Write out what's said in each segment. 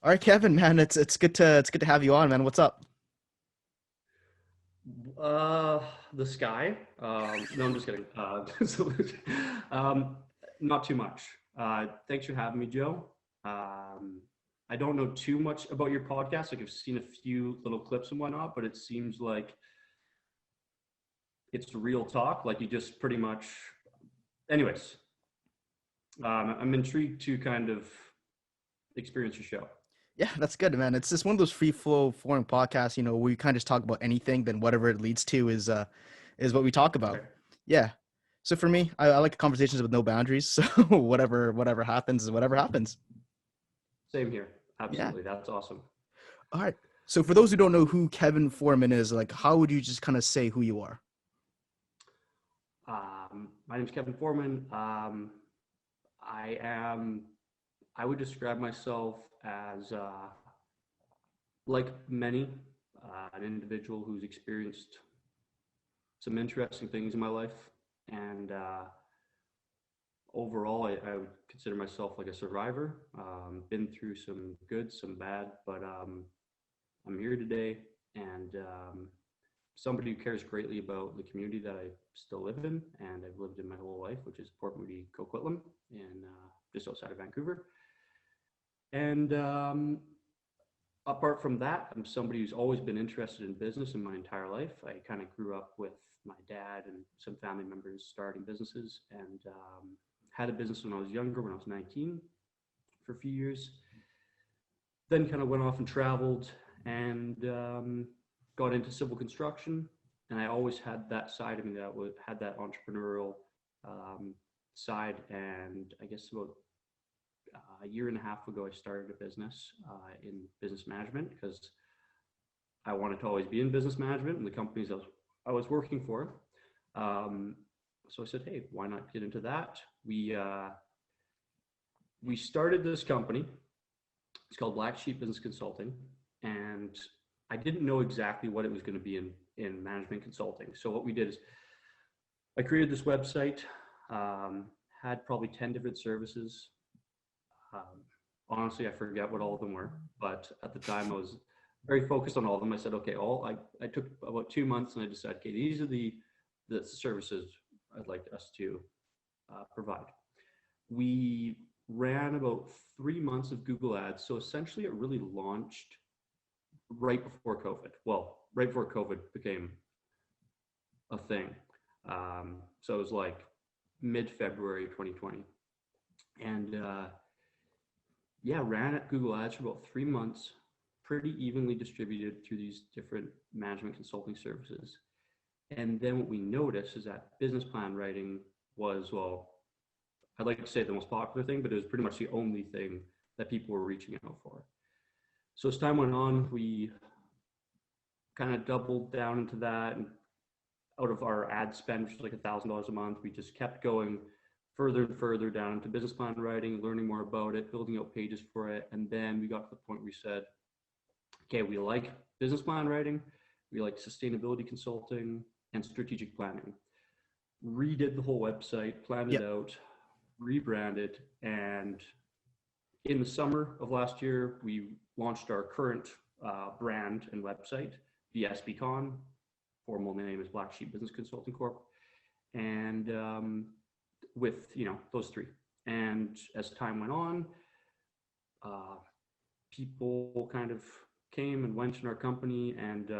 All right, Kevin, man, it's good to have you on, man. What's up? Uh, the sky. No, I'm just kidding. Um, Not too much. Thanks for having me, Joe. Um, I don't know too much about your podcast. Like I've seen a few little clips and whatnot, but it seems like it's real talk. Like you just pretty much. Anyways, I'm intrigued to kind of experience your show. Yeah, that's good, man. It's just one of those free flow foreign podcasts, where you kind of just talk about anything, then whatever it leads to is what we talk about. Okay, Yeah. So for me, I like conversations with no boundaries. So whatever happens is whatever happens. same here. Yeah. Absolutely, that's awesome. All right. So for those who don't know who Kevin Foreman is, like, how would you just kind of say who you are? My name is Kevin Foreman. I am I would describe myself as, like many, an individual who's experienced some interesting things in my life. And overall, I would consider myself like a survivor. Been through some good, some bad, but I'm here today and somebody who cares greatly about the community that I still live in and I've lived in my whole life, which is Port Moody, Coquitlam, in just outside of Vancouver. And apart from that, I'm somebody who's always been interested in business in my entire life. I kind of grew up with my dad and some family members starting businesses, and had a business when I was younger, when I was 19, for a few years. Then kind of went off and traveled and got into civil construction. And I always had that side of me that had that entrepreneurial um, side. And I guess about a year and a half ago, I started a business in business management because I wanted to always be in business management and the companies I was working for. Um, so I said, hey, why not get into that? We started this company. It's called Sheep Business Consulting, and I didn't know exactly what it was going to be in management consulting. So what we did is I created this website, had probably 10 different services. Um, Honestly, I forget what all of them were, but at the time I was very focused on all of them. I said, okay, I took about 2 months and I decided, okay, these are the services I'd like us to provide. We ran about 3 months of Google Ads. So essentially it really launched right before COVID. Well, right before COVID became a thing. So it was like mid-February 2020. And yeah, ran at Google Ads for about 3 months, pretty evenly distributed through these different management consulting services. And then what we noticed is that business plan writing was, well, I'd like to say the most popular thing, but it was pretty much the only thing that people were reaching out for. So as time went on, we kind of doubled down into that. And out of our ad spend, which was like $1,000 a month, we just kept going further and further down into business plan writing, learning more about it, building out pages for it. And then we got to the point where we said, okay, we like business plan writing, we like sustainability consulting and strategic planning. Redid the whole website, planned it Yep. out, rebranded, and in the summer of last year, we launched our current brand and website, Bsbcon. Formal name is Black Sheep Business Consulting Corp. And with those three. And as time went on, uh, people kind of came and went in our company, and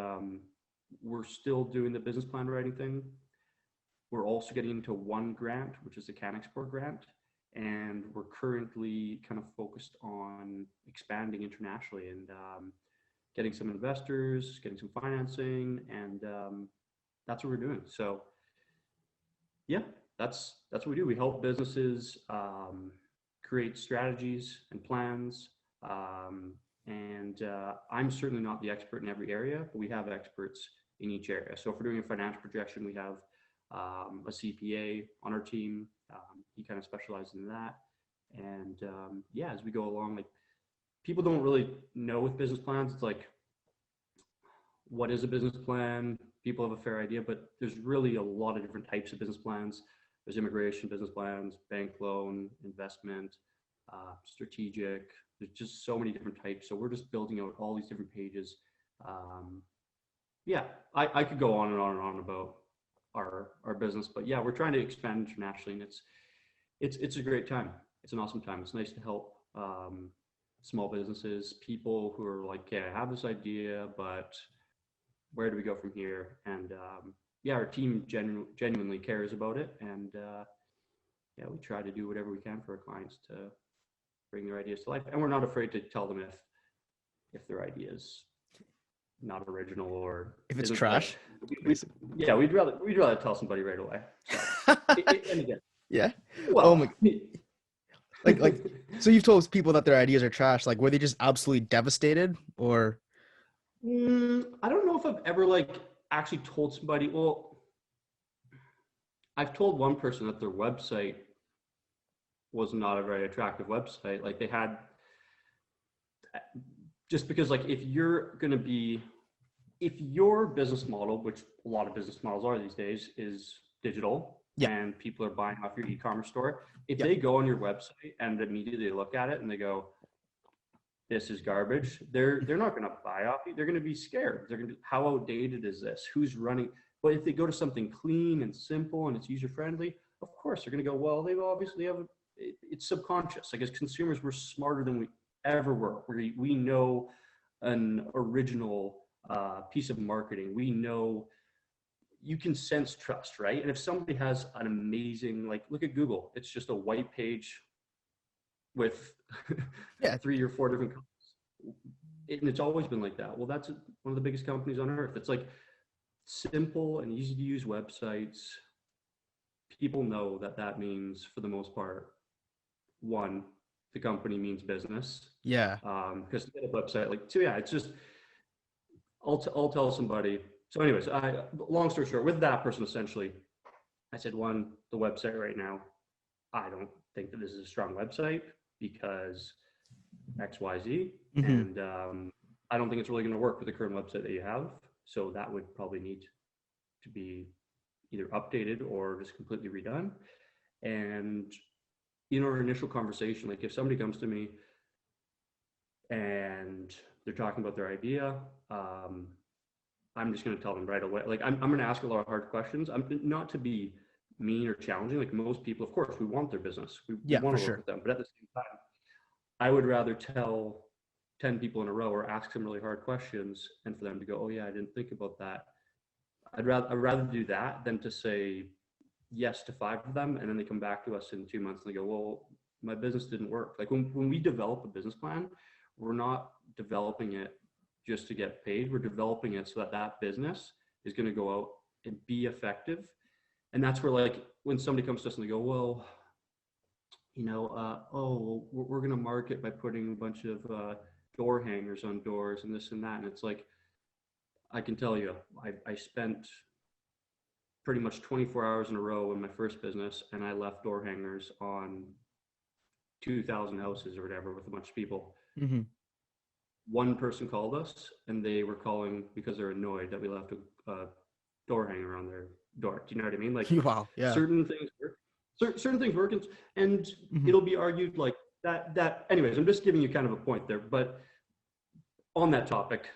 we're still doing the business plan writing thing. We're also getting into one grant, which is the Can Export grant, and we're currently kind of focused on expanding internationally and getting some investors, getting some financing, and that's what we're doing. So yeah, that's what we do. We help businesses create strategies and plans. And I'm certainly not the expert in every area, but we have experts in each area. So if we're doing a financial projection, we have a CPA on our team. He kind of specializes in that. And yeah, as we go along, like people don't really know with business plans. It's like, what is a business plan? People have a fair idea, but there's really a lot of different types of business plans. There's immigration business plans, bank loan, investment, strategic. There's just so many different types. So we're just building out all these different pages. Yeah, I could go on and on and on about our business, but yeah, we're trying to expand internationally, and it's a great time. It's an awesome time. It's nice to help small businesses, people who are like, okay, I have this idea, but where do we go from here? And yeah, our team genuinely cares about it, and yeah, we try to do whatever we can for our clients to bring their ideas to life, and we're not afraid to tell them if their idea is not original or If it's isn't like, trash. yeah, we'd rather tell somebody right away. So, and again, Yeah. Oh well, my. Like, so you've told people that their ideas are trash. Like, were they just absolutely devastated, or? I don't know if I've ever like actually told somebody. Well, I've told one person that their website was not a very attractive website. Like they had, just because like if your business model, which a lot of business models are these days, is digital, Yeah. and people are buying off your e-commerce store, if Yeah. they go on your website and immediately look at it and they go, this is garbage, they're not going to buy off you. They're going to be scared. They're going to be, how outdated is this? Who's running? But if they go to something clean and simple and it's user friendly, of course they're going to go, well, they obviously have it's subconscious. Like as consumers, we're smarter than we ever were. We know an original piece of marketing. We know, you can sense trust, right? And if somebody has an amazing, like look at Google, it's just a white page with Yeah. 3 or 4 different companies. And it's always been like that. Well, that's one of the biggest companies on earth. It's like simple and easy to use websites. People know that means, for the most part, one, the company means business. Yeah. Because to get a website, like, so yeah, it's just, I'll tell somebody. So anyways, long story short, with that person, essentially, I said, one, the website right now, I don't think that this is a strong website because XYZ. Mm-hmm. And I don't think it's really going to work with the current website that you have. So that would probably need to be either updated or just completely redone. And in our initial conversation, like if somebody comes to me and they're talking about their idea, I'm just going to tell them right away. Like I'm going to ask a lot of hard questions. I'm not to be mean or challenging. Like most people, of course, we want their business. We Yeah, want for to work sure. with them. But at the same time, I would rather tell 10 people in a row or ask them really hard questions and for them to go, oh yeah, I didn't think about that. I'd rather do that than to say yes to 5 of them and then they come back to us in 2 months and they go, well, my business didn't work. Like when we develop a business plan, we're not developing it just to get paid. We're developing it so that business is going to go out and be effective. And that's where, like, when somebody comes to us and they go, well, we're going to market by putting a bunch of door hangers on doors and this and that. And it's like, I can tell you, I spent pretty much 24 hours in a row in my first business, and I left door hangers on 2,000 houses or whatever with a bunch of people. Mm-hmm. One person called us, and they were calling because they're annoyed that we left a door hanger on their door. Do you know what I mean? Like, Wow. Yeah. certain things work, certain things work, and Mm-hmm. it'll be argued like that. Anyways, I'm just giving you kind of a point there. But on that topic,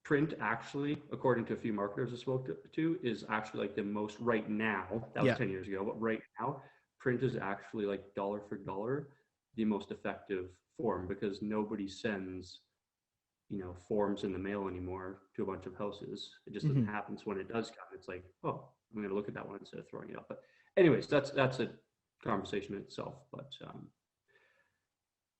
print actually, according to a few marketers I spoke to, is actually like the most right now. That was Yeah. 10 years ago, but right now, print is actually like dollar for dollar the most effective form, because nobody sends forms in the mail anymore to a bunch of houses. It just doesn't Mm-hmm. happen. So when it does come, it's like, oh, I'm going to look at that one instead of throwing it out. But anyways, that's a conversation in itself. But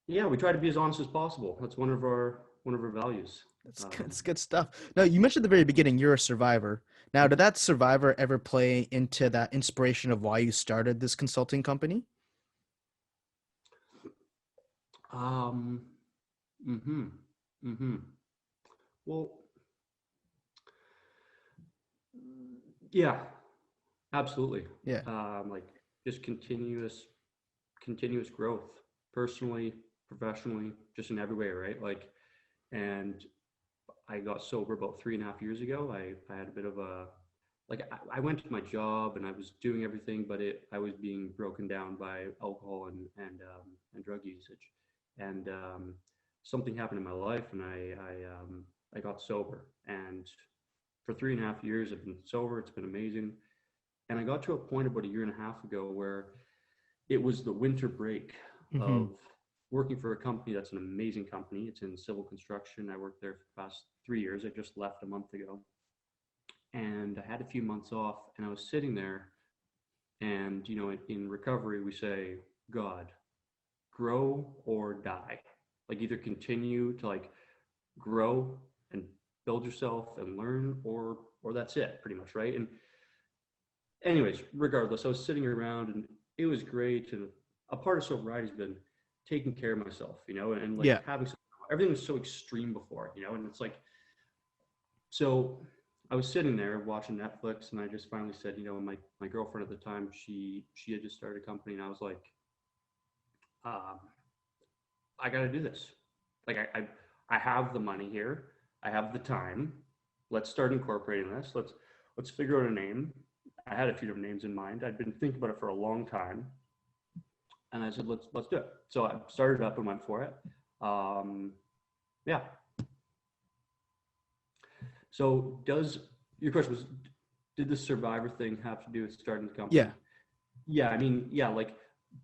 yeah, we try to be as honest as possible. That's one of our values. That's good stuff. Now, you mentioned at the very beginning you're a survivor. Now, did that survivor ever play into that inspiration of why you started this consulting company? Mm-hmm. Mm-hmm. Well, yeah, absolutely. Yeah. Like just continuous growth, personally, professionally, just in every way, right? Like, and I got sober about 3.5 years ago. I had a bit of a like I went to my job and I was doing everything, but I was being broken down by alcohol and drug usage. And something happened in my life, and I got sober. And for 3.5 years, I've been sober. It's been amazing. And I got to a point about a year and a half ago where it was the winter break Mm-hmm. of working for a company that's an amazing company. It's in civil construction. I worked there for the past 3 years. I just left a month ago, and I had a few months off, and I was sitting there, and in recovery we say, God, grow or die. Like either continue to like grow and build yourself and learn, or that's it, pretty much, right? And anyways, regardless, I was sitting around and it was great. And a part of sobriety has been taking care of myself, and like Yeah. having everything was so extreme before, and it's like, so I was sitting there watching Netflix, and I just finally said, my girlfriend at the time, she had just started a company, and I was like, um, I got to do this. Like I have the money here, I have the time. Let's start incorporating this. Let's figure out a name. I had a few different names in mind. I'd been thinking about it for a long time, and I said, let's do it. So I started up and went for it. Yeah. So does your question was, did the survivor thing have to do with starting the Yeah. company? Yeah, I mean, yeah, like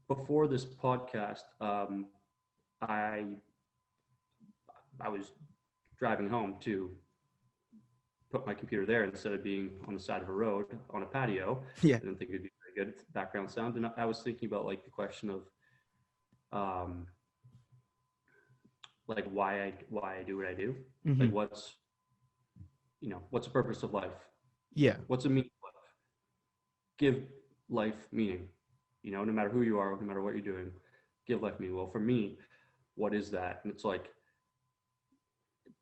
before this podcast, I I was driving home to put my computer there instead of being on the side of a road on a patio. Yeah. I didn't think it'd be very good background sound. And I was thinking about like the question of um, like why I do what I do. Mm-hmm. Like what's the purpose of life? Yeah. What's the meaning of life? Give life meaning. No matter who you are, no matter what you're doing, give life meaning. Well, for me, what is that? And it's like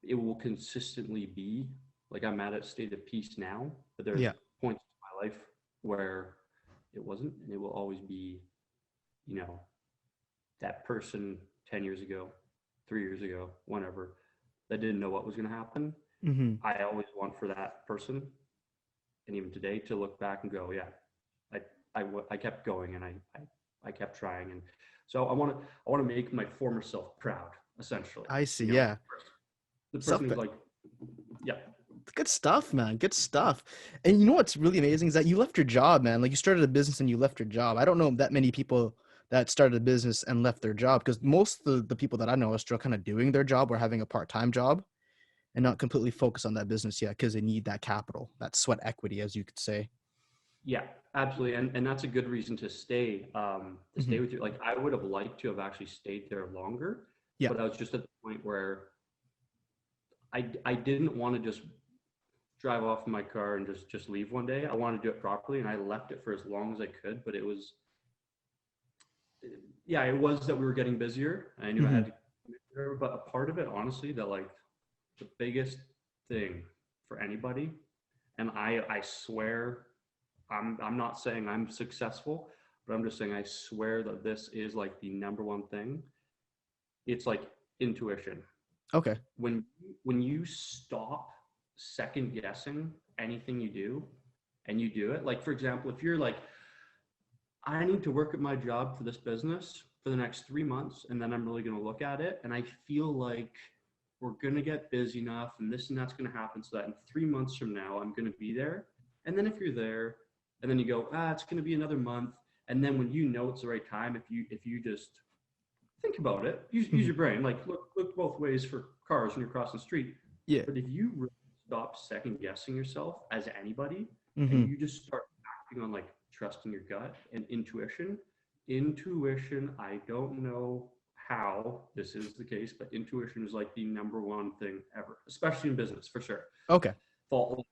it will consistently be like I'm at a state of peace now, but there's Yeah. points in my life where it wasn't, and it will always be, you know, that person 10 years ago, 3 years ago, whenever, that didn't know what was going to happen. Mm-hmm. I always want for that person, and even today, to look back and go, yeah, I kept going, and I kept trying, and so I want to make my former self proud, essentially. I see. You know, Yeah. the person Self. who's like, yeah, Good stuff, man. Good stuff. And you know what's really amazing is that you left your job, man. Like you started a business and you left your job. I don't know that many people that started a business and left their job because most of the people that I know are still kind of doing their job or having a part-time job and not completely focused on that business yet because they need that capital, that sweat equity, as you could say. yeah, absolutely, and that's a good reason to Hmm. stay with you. Like I would have liked to have actually stayed there longer, Yeah. but I was just at the point where I didn't want to just drive off in my car and just leave one day. I wanted to do it properly, and I left it for as long as I could. But it was, yeah, it was that we were getting busier. I knew I Hmm. had to, but a part of it, honestly, that like the biggest thing for anybody, and I swear, I'm not saying I'm successful, but I'm just saying I swear that this is like the number one thing. It's like intuition. Okay. When you stop second guessing anything you do and you do it, like for example, if you're like, I need to work at my job for this business for the next 3 months, and then I'm really going to look at it, and I feel like we're going to get busy enough and this and that's going to happen so that in 3 months from now I'm going to be there. And then if you're there and then you go, it's going to be another month, and then when you know it's the right time, if you just think about it, use Hmm. your brain, like look both ways for cars when you're crossing the street. Yeah. But if you really stop second guessing yourself as anybody, and Hmm. you just start acting on like trusting your gut and intuition, I don't know how this is the case, but intuition is like the number one thing ever, especially in business, for sure. Okay. Fall,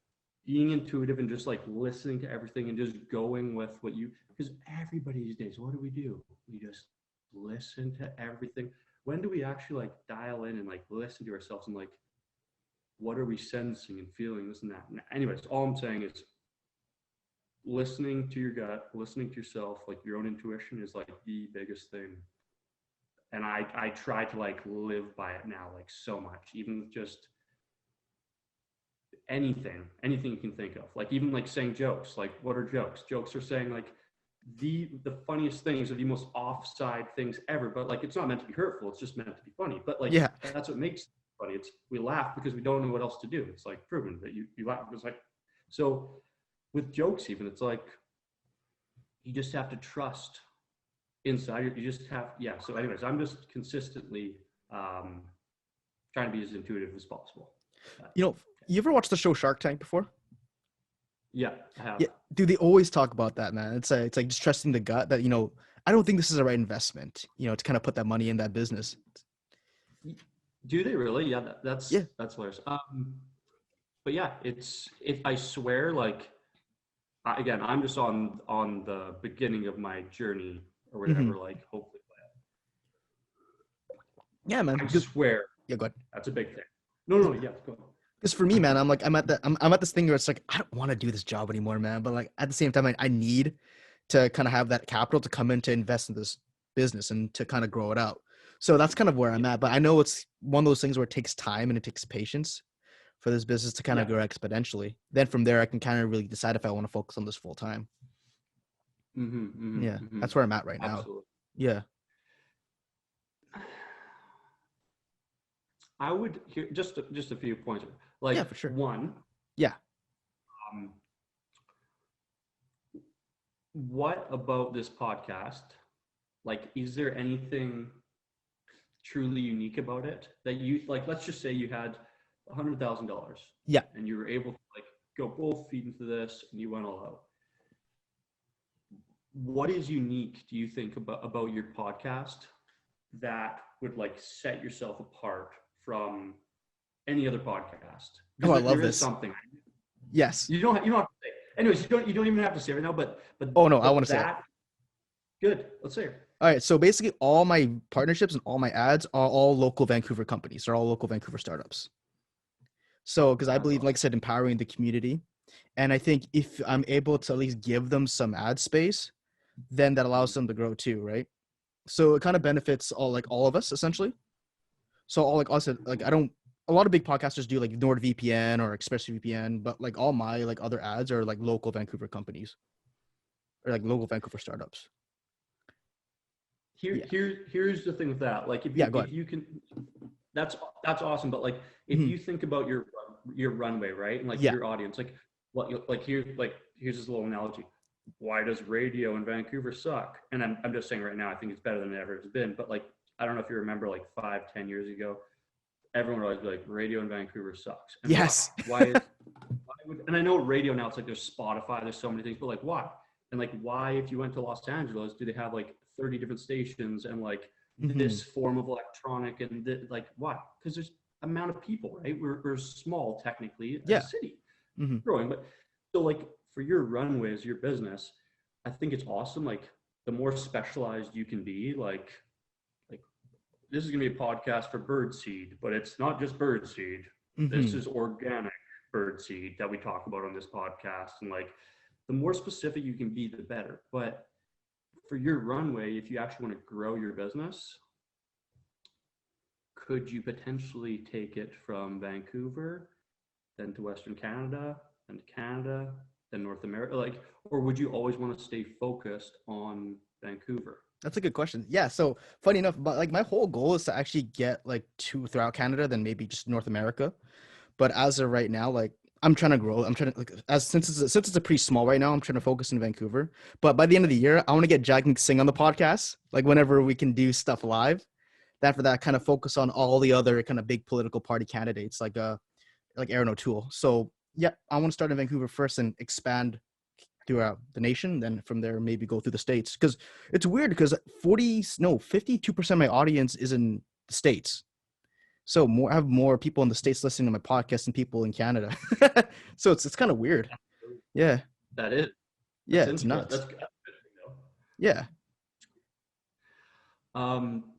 being intuitive and just like listening to everything and just going with what you, because everybody these days, what do? We just listen to everything. When do we actually like dial in and like listen to ourselves and like, what are we sensing and feeling, this and that? And anyways, all I'm saying is listening to your gut, listening to yourself, like your own intuition is like the biggest thing. And I try to like live by it now, like so much, even just anything you can think of. Like even like saying jokes. Like what are jokes? Jokes are saying like the funniest things or the most offside things ever. But like it's not meant to be hurtful. It's just meant to be funny. But like Yeah. that's what makes it funny. It's we laugh because we don't know what else to do. It's like proven that you laugh. It's like so with jokes even it's like you just have to trust inside. You just have So anyways, I'm just consistently trying to be as intuitive as possible. You know, you ever watched the show Shark Tank before? Yeah, I have. Yeah, dude, they always talk about that, man. It's like just trusting the gut that, I don't think this is the right investment, to kind of put that money in that business. Do they really? Yeah, Yeah. that's hilarious. But yeah, I swear, like, again, I'm just on the beginning of my journey or whatever. Like, hopefully, Yeah, man. I swear, Yeah, go ahead. that's a big thing. No, yeah, go on. Because for me, man, I'm at this thing where it's like I don't want to do this job anymore, man. But like at the same time, I need to kind of have that capital to come in to invest in this business and to kind of grow it out. So that's kind of where I'm at. But I know it's one of those things where it takes time and it takes patience for this business to kind of grow exponentially. Then from there, I can kind of really decide if I want to focus on this full time. Yeah, that's where I'm at right now. Absolutely. Yeah. I would hear just a few points. Like, yeah, for sure. One. Yeah. What about this podcast? Like, is there anything truly unique about it that you like? Let's just say you had $100,000. Yeah. And you were able to like go both feet into this, and you went all out. What is unique, do you think, about your podcast that would like set yourself apart from any other podcast? Oh, I love this. Something. Yes. You don't have to say it. Anyways, you don't even have to say it right now, but oh no, I want to say it. Good. Let's say it. All right. So basically all my partnerships and all my ads are all local Vancouver companies. They're all local Vancouver startups. So, because I believe, like I said, empowering the community. And I think if I'm able to at least give them some ad space, then that allows them to grow too, right? So it kind of benefits all of us essentially. So all also a lot of big podcasters do like NordVPN or ExpressVPN, but like all my like other ads are like local Vancouver companies or like local Vancouver startups. Here's the thing with that. Like if you can, that's awesome. But like if you think about your runway, right, and like your audience, like here's this little analogy. Why does radio in Vancouver suck? And I'm just saying right now, I think it's better than it ever has been. But like, I don't know if you remember, like 5-10 years ago, everyone would always be like, radio in Vancouver sucks. And yes. Why and I know radio now, it's like there's Spotify, there's so many things, but like why? And like why, if you went to Los Angeles, do they have like 30 different stations and like this form of electronic and like why? Because there's amount of people, right? We're small technically as a city, growing, but so like for your runways, your business, I think it's awesome. Like the more specialized you can be, like this is gonna be a podcast for birdseed, but it's not just birdseed. This is organic birdseed that we talk about on this podcast, and like the more specific you can be, the better. But for your runway, if you actually want to grow your business, could you potentially take it from Vancouver, then to Western Canada, then to Canada, then North America? Like, or would you always want to stay focused on Vancouver? That's a good question. Yeah. So funny enough, but like my whole goal is to actually get like two throughout Canada, then maybe just North America. But as of right now, like I'm trying to grow. I'm trying to since it's a pretty small right now, I'm trying to focus in Vancouver. But by the end of the year, I want to get Jagmeet Singh on the podcast. Like whenever we can do stuff live, that for that kind of focus on all the other kind of big political party candidates like Aaron O'Toole. So yeah, I want to start in Vancouver first and expand throughout the nation. Then from there, maybe go through the States. Because it's weird because 52% of my audience is in the States. So I have more people in the States listening to my podcast than people in Canada. So it's kind of weird. Yeah. That is. Yeah, it's nuts. That's good, though. Yeah.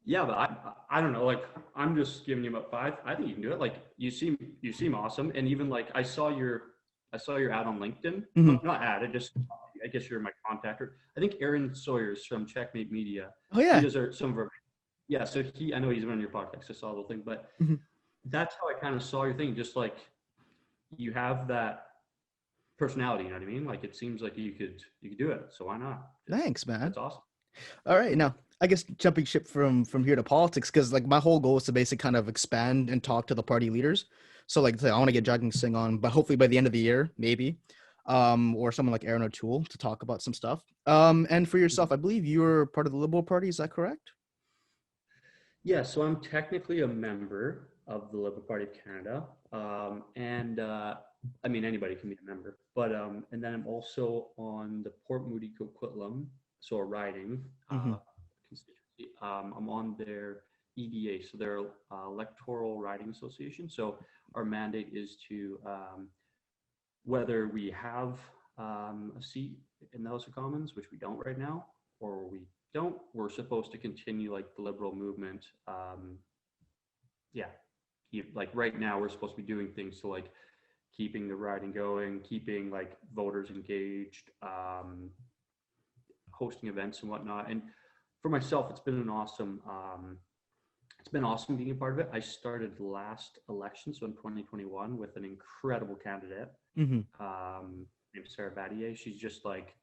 Yeah, but I don't know. Like I'm just giving you about 5. I think you can do it. Like you seem awesome, and even like I saw your ad on LinkedIn. Not ad. I guess you're my contactor. I think Aaron Sawyer's from Checkmate Media. Oh yeah. These are some of our. Yeah, so I know he's been on your podcast. I saw the whole thing, but that's how I kind of saw your thing. Just like you have that personality, you know what I mean? Like it seems like you could do it. So why not? Thanks, man. That's awesome. All right, now I guess jumping ship from here to politics, because like my whole goal is to basically kind of expand and talk to the party leaders. So like say I want to get Jogging Singh on, but hopefully by the end of the year, maybe, or someone like Aaron O'Toole to talk about some stuff. And for yourself, I believe you're part of the Liberal Party. Is that correct? Yeah, so I'm technically a member of the Liberal Party of Canada, and I mean anybody can be a member. But and then I'm also on the Port Moody Coquitlam, so a riding Mm-hmm. constituency. I'm on their EDA, so their Electoral Riding Association. So our mandate is to whether we have a seat in the House of Commons, which we don't right now, or we don't, we're supposed to continue like the liberal movement. Yeah, like right now we're supposed to be doing things to like keeping the riding going, keeping like voters engaged, hosting events and whatnot. And for myself, it's been awesome being a part of it. I started last election, so in 2021, with an incredible candidate Mm-hmm. named Sarah Battier. She's just like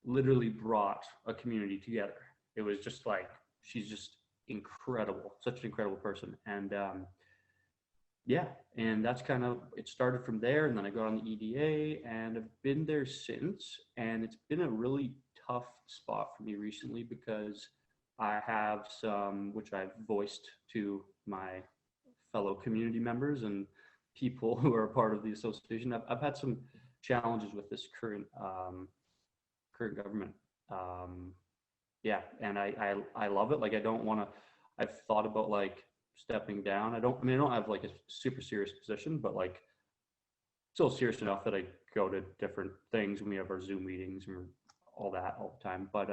literally brought a community together. It was just like she's just incredible, such an incredible person. And yeah, and that's kind of it started from there. And then I got on the EDA, and I've been there since. And it's been a really tough spot for me recently because I have some, which I've voiced to my fellow community members and people who are a part of the association. I've had some challenges with this current government. Um, yeah, and I love it. Like I don't want to. I've thought about like stepping down. I don't. I mean, I don't have like a super serious position, but like still serious enough that I go to different things when we have our Zoom meetings and all that all the time. But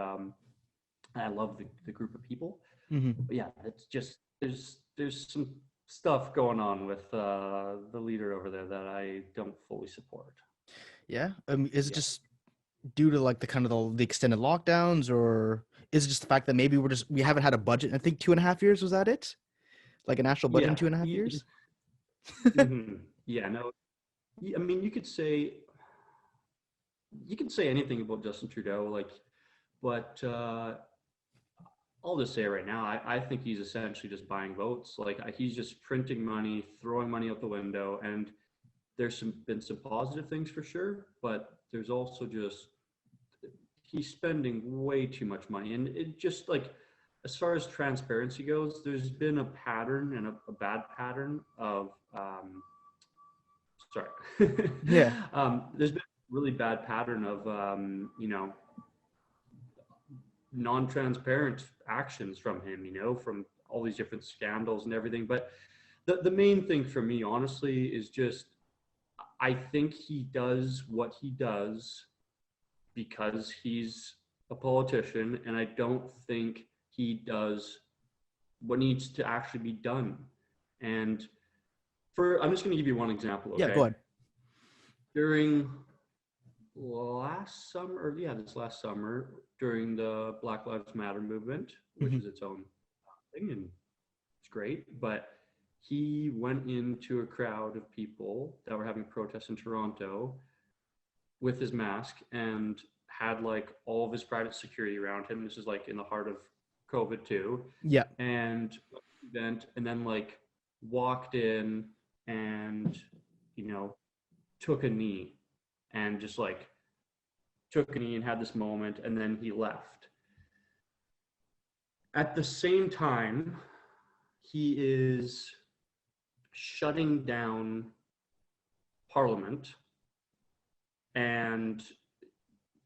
I love the group of people. Mm-hmm. But yeah, it's just there's some stuff going on with the leader over there that I don't fully support. Yeah. Is it Yeah. just due to like the kind of the extended lockdowns, or is it just the fact that maybe we haven't had a budget? I think 2.5 years, was that it? Like a national budget in Yeah. 2.5 years? Mhm. Yeah. No. I mean, you can say anything about Justin Trudeau, like, but I'll just say right now, I think he's essentially just buying votes. Like he's just printing money, throwing money out the window, and there's been some positive things for sure, but there's also just he's spending way too much money, and it just like as far as transparency goes, there's been a pattern and a bad pattern of sorry, Yeah. there's been a really bad pattern of non-transparent actions from him, from all these different scandals and everything. But the main thing for me, honestly, is just I think he does what he does because he's a politician, and I don't think he does what needs to actually be done. And I'm just going to give you one example, Yeah, go okay? ahead. During last summer, or yeah, this last summer, during the Black Lives Matter movement, which Mm-hmm. is its own thing, and it's great, but he went into a crowd of people that were having protests in Toronto with his mask and had like all of his private security around him. This is like in the heart of COVID too. Yeah. And event, and then like walked in and you know took a knee and just like took a knee and had this moment, and then he left. At the same time, he is shutting down Parliament and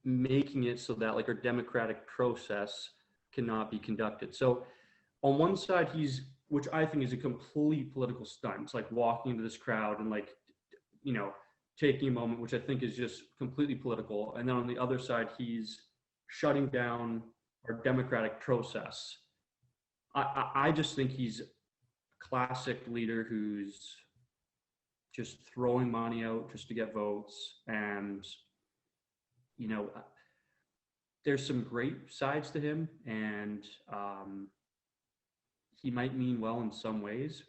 making it so that like our democratic process cannot be conducted. So on one side, which I think is a complete political stunt. It's like walking into this crowd and like, you know, taking a moment, which I think is just completely political. And then on the other side, he's shutting down our democratic process. I just think he's a classic leader who's just throwing money out just to get votes. And, you know, there's some great sides to him, and he might mean well in some ways,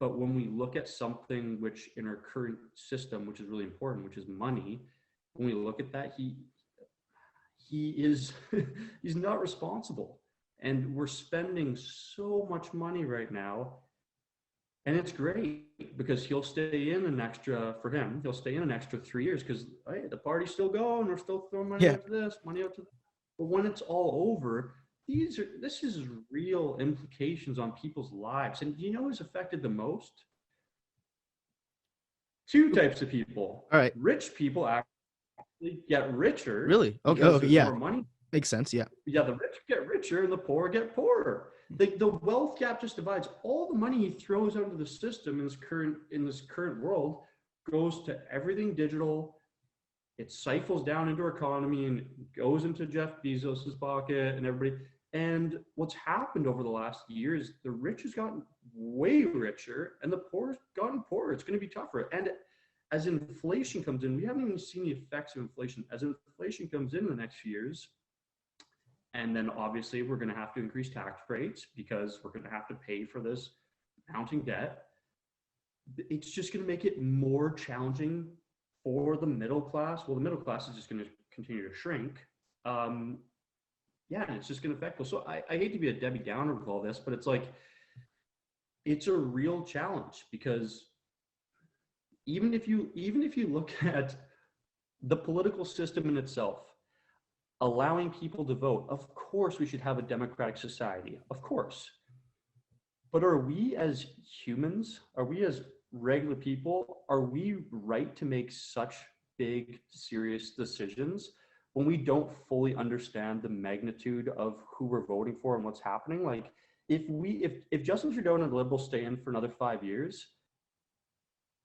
But when we look at something which in our current system, which is really important, which is money, when we look at that, he is he's not responsible. And we're spending so much money right now. And it's great because he'll stay in an extra, for him, he'll stay in an extra 3 years because, hey, the party's still going. We're still throwing money Yeah. out to this, money out to that. But when it's all over, this is real implications on people's lives. And do you know who's affected the most? Two types of people. All right. Rich people actually get richer Really? Okay. because Okay. there's Yeah. more money. Makes sense. Yeah. Yeah, the rich get richer and the poor get poorer. The wealth gap just divides. All the money he throws out into the system in this current world goes to everything digital. It siphons down into our economy and goes into Jeff Bezos's pocket and everybody. And what's happened over the last year is the rich has gotten way richer and the poor has gotten poorer. It's going to be tougher. And as inflation comes in, we haven't even seen the effects of inflation. As inflation comes in the next few years, and then obviously we're going to have to increase tax rates because we're going to have to pay for this mounting debt. It's just going to make it more challenging for the middle class. Well, the middle class is just going to continue to shrink. Yeah, and it's just going to affect us. So I hate to be a Debbie Downer with all this, but it's like, it's a real challenge because even if you look at the political system in itself, allowing people to vote, of course we should have a democratic society, of course. But are we as humans, are we as regular people, are we right to make such big, serious decisions when we don't fully understand the magnitude of who we're voting for and what's happening? Like, if Justin Trudeau and the Liberals stay in for another 5 years,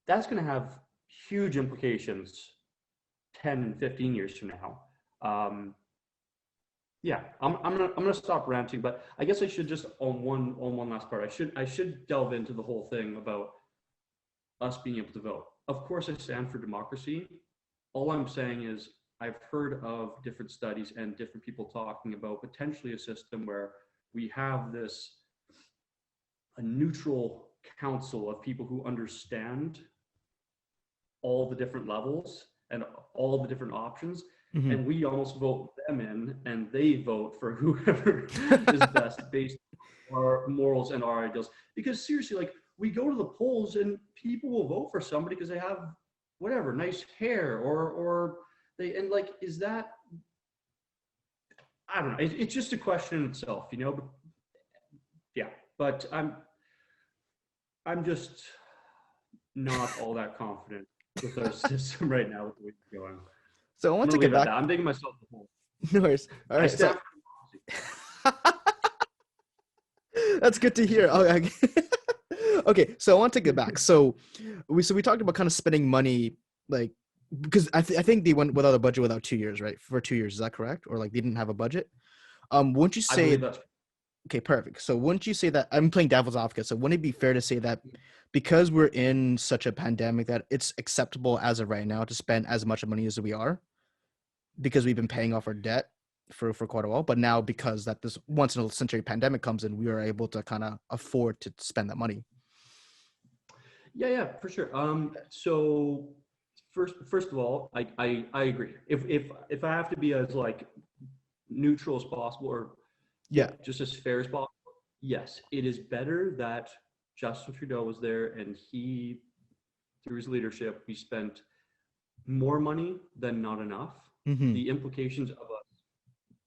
that's going to have huge implications 10, 15 years from now. Yeah, I'm gonna stop ranting, but I guess I should just on one last part. I should delve into the whole thing about us being able to vote. Of course, I stand for democracy. All I'm saying is I've heard of different studies and different people talking about potentially a system where we have a neutral council of people who understand all the different levels and all the different options. Mm-hmm. And we almost vote them in and they vote for whoever is best based on our morals and our ideals. Because seriously, like, we go to the polls and people will vote for somebody because they have whatever, nice hair or they, and like, is that, I don't know. It's just a question in itself, you know? But yeah, but I'm just not all that confident with our system right now with the way it's going. So I want to get back. I'm digging myself the hole. No worries. All right. So that's good to hear. Okay. Okay. So I want to get back. So we talked about kind of spending money, like, because I think they went without a budget without 2 years, right? For 2 years, is that correct? Or like they didn't have a budget? Wouldn't you say? Okay, perfect. So wouldn't you say that, I'm playing devil's advocate, so wouldn't it be fair to say that because we're in such a pandemic that it's acceptable as of right now to spend as much money as we are because we've been paying off our debt for quite a while, but now because that this once in a century pandemic comes in, we are able to kind of afford to spend that money? Yeah, for sure. So first of all, I agree. If I have to be as like neutral as possible, or just as fair as possible, yes, it is better that Justin Trudeau was there and he, through his leadership, we spent more money than not enough. Mm-hmm. The implications of us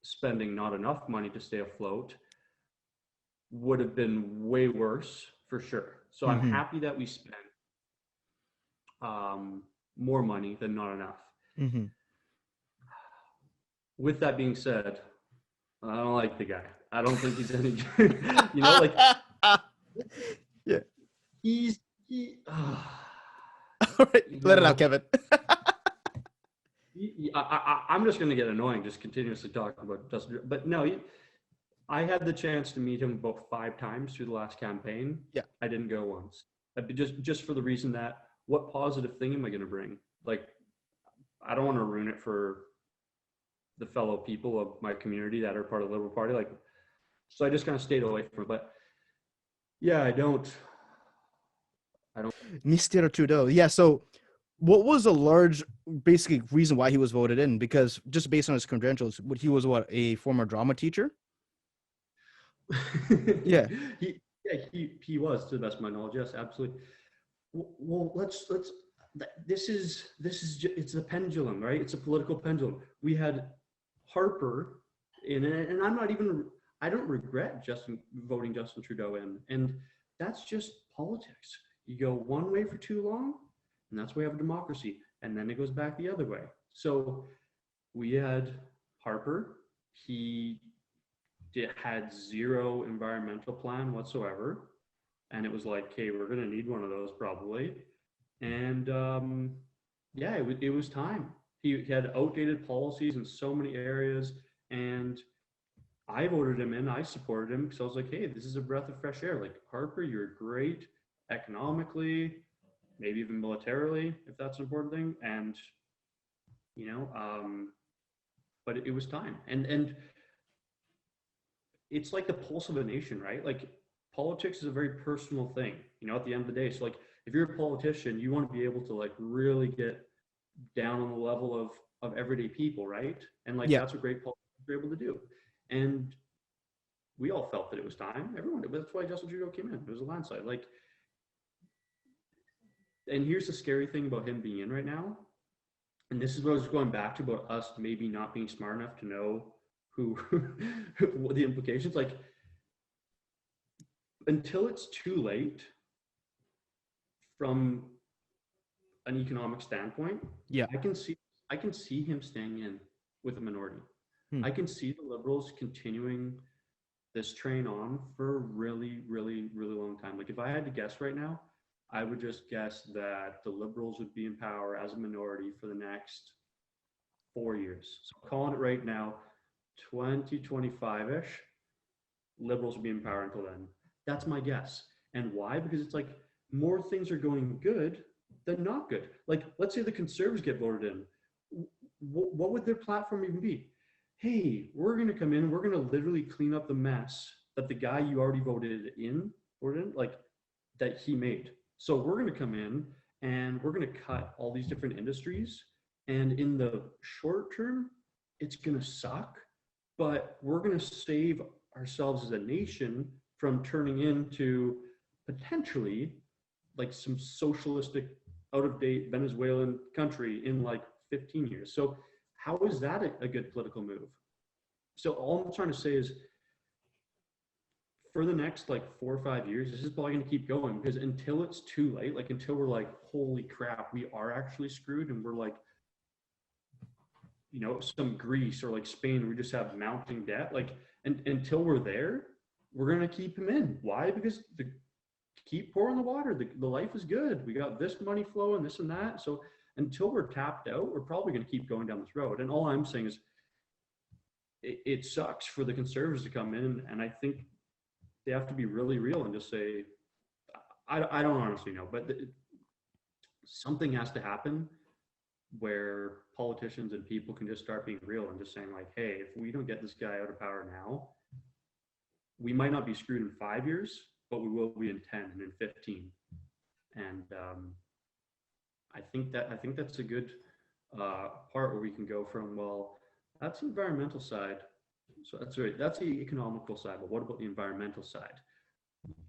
spending not enough money to stay afloat would have been way worse for sure. So I'm happy that we spent more money than not enough. Mm-hmm. With that being said, I don't like the guy. I don't think he's any good. You know, like, yeah, he all right, let it out, Kevin. I'm just going to get annoying just continuously talking about Justin. But no, I had the chance to meet him about 5 times through the last campaign. Yeah, I didn't go once. Just for the reason that, what positive thing am I going to bring? Like, I don't want to ruin it for the fellow people of my community that are part of the Liberal Party. Like, so I just kind of stayed away from it. But yeah, I don't I don't. Mr. Trudeau. Yeah. So, what was a large, basically, reason why he was voted in? Because just based on his credentials, he was what, a former drama teacher? Yeah. He was, to the best of my knowledge. Yes, absolutely. Well, it's a pendulum, right? It's a political pendulum. We had Harper in it, and I don't regret voting Justin Trudeau in, and that's just politics. You go one way for too long, and that's why we have a democracy, and then it goes back the other way. So we had Harper. He had zero environmental plan whatsoever, and it was like, okay, we're going to need one of those probably. And yeah, it was time. He had outdated policies in so many areas, and I voted him in. I supported him because I was like, hey, this is a breath of fresh air. Like, Harper, you're great economically, maybe even militarily, if that's an important thing. And you know, but it was time. And it's like the pulse of a nation, right? Like, politics is a very personal thing, you know, at the end of the day. So like, if you're a politician, you want to be able to like really get down on the level of everyday people, right? And like, Yeah. that's what great politicians are able to do. And we all felt that it was time. Everyone did. That's why Justin Trudeau came in. It was a landslide. Like, and here's the scary thing about him being in right now. And this is what I was going back to about us maybe not being smart enough to know who what the implications. Like, until it's too late from an economic standpoint, Yeah. I can see I can see him staying in with a minority. Hmm. I can see the liberals continuing this train on for a really, really, really long time. Like, if I had to guess right now, I would just guess that the liberals would be in power as a minority for the next 4 years. So I'm calling it right now, 2025-ish, liberals will be in power until then. That's my guess. And why? Because it's like, more things are going good than not good. Like, let's say the conservatives get voted in. What would their platform even be? Hey, we're going to come in, we're going to literally clean up the mess that the guy you already voted in, like, that he made. So we're going to come in and we're going to cut all these different industries. And in the short term, it's going to suck, but we're going to save ourselves as a nation from turning into potentially like some socialistic, out of date Venezuelan country in like 15 years. So, how is that a good political move? So, all I'm trying to say is, for the next like 4 or 5 years, this is probably going to keep going, because until it's too late, like until we're like, holy crap, we are actually screwed, and we're like, you know, some Greece or like Spain, we just have mounting debt. Like, and until we're there, we're gonna keep him in. Why? Because the keep pouring the water. The life is good. We got this money flowing, this and that. So until we're tapped out, we're probably gonna keep going down this road. And all I'm saying is, it sucks for the conservatives to come in, and I think they have to be really real and just say, I don't honestly know, but something has to happen where politicians and people can just start being real and just saying like, hey, if we don't get this guy out of power now, we might not be screwed in 5 years, but we will be in 10 and in 15. And I think that's a good part where we can go from, well, that's the environmental side. So that's right. That's the economical side. But what about the environmental side?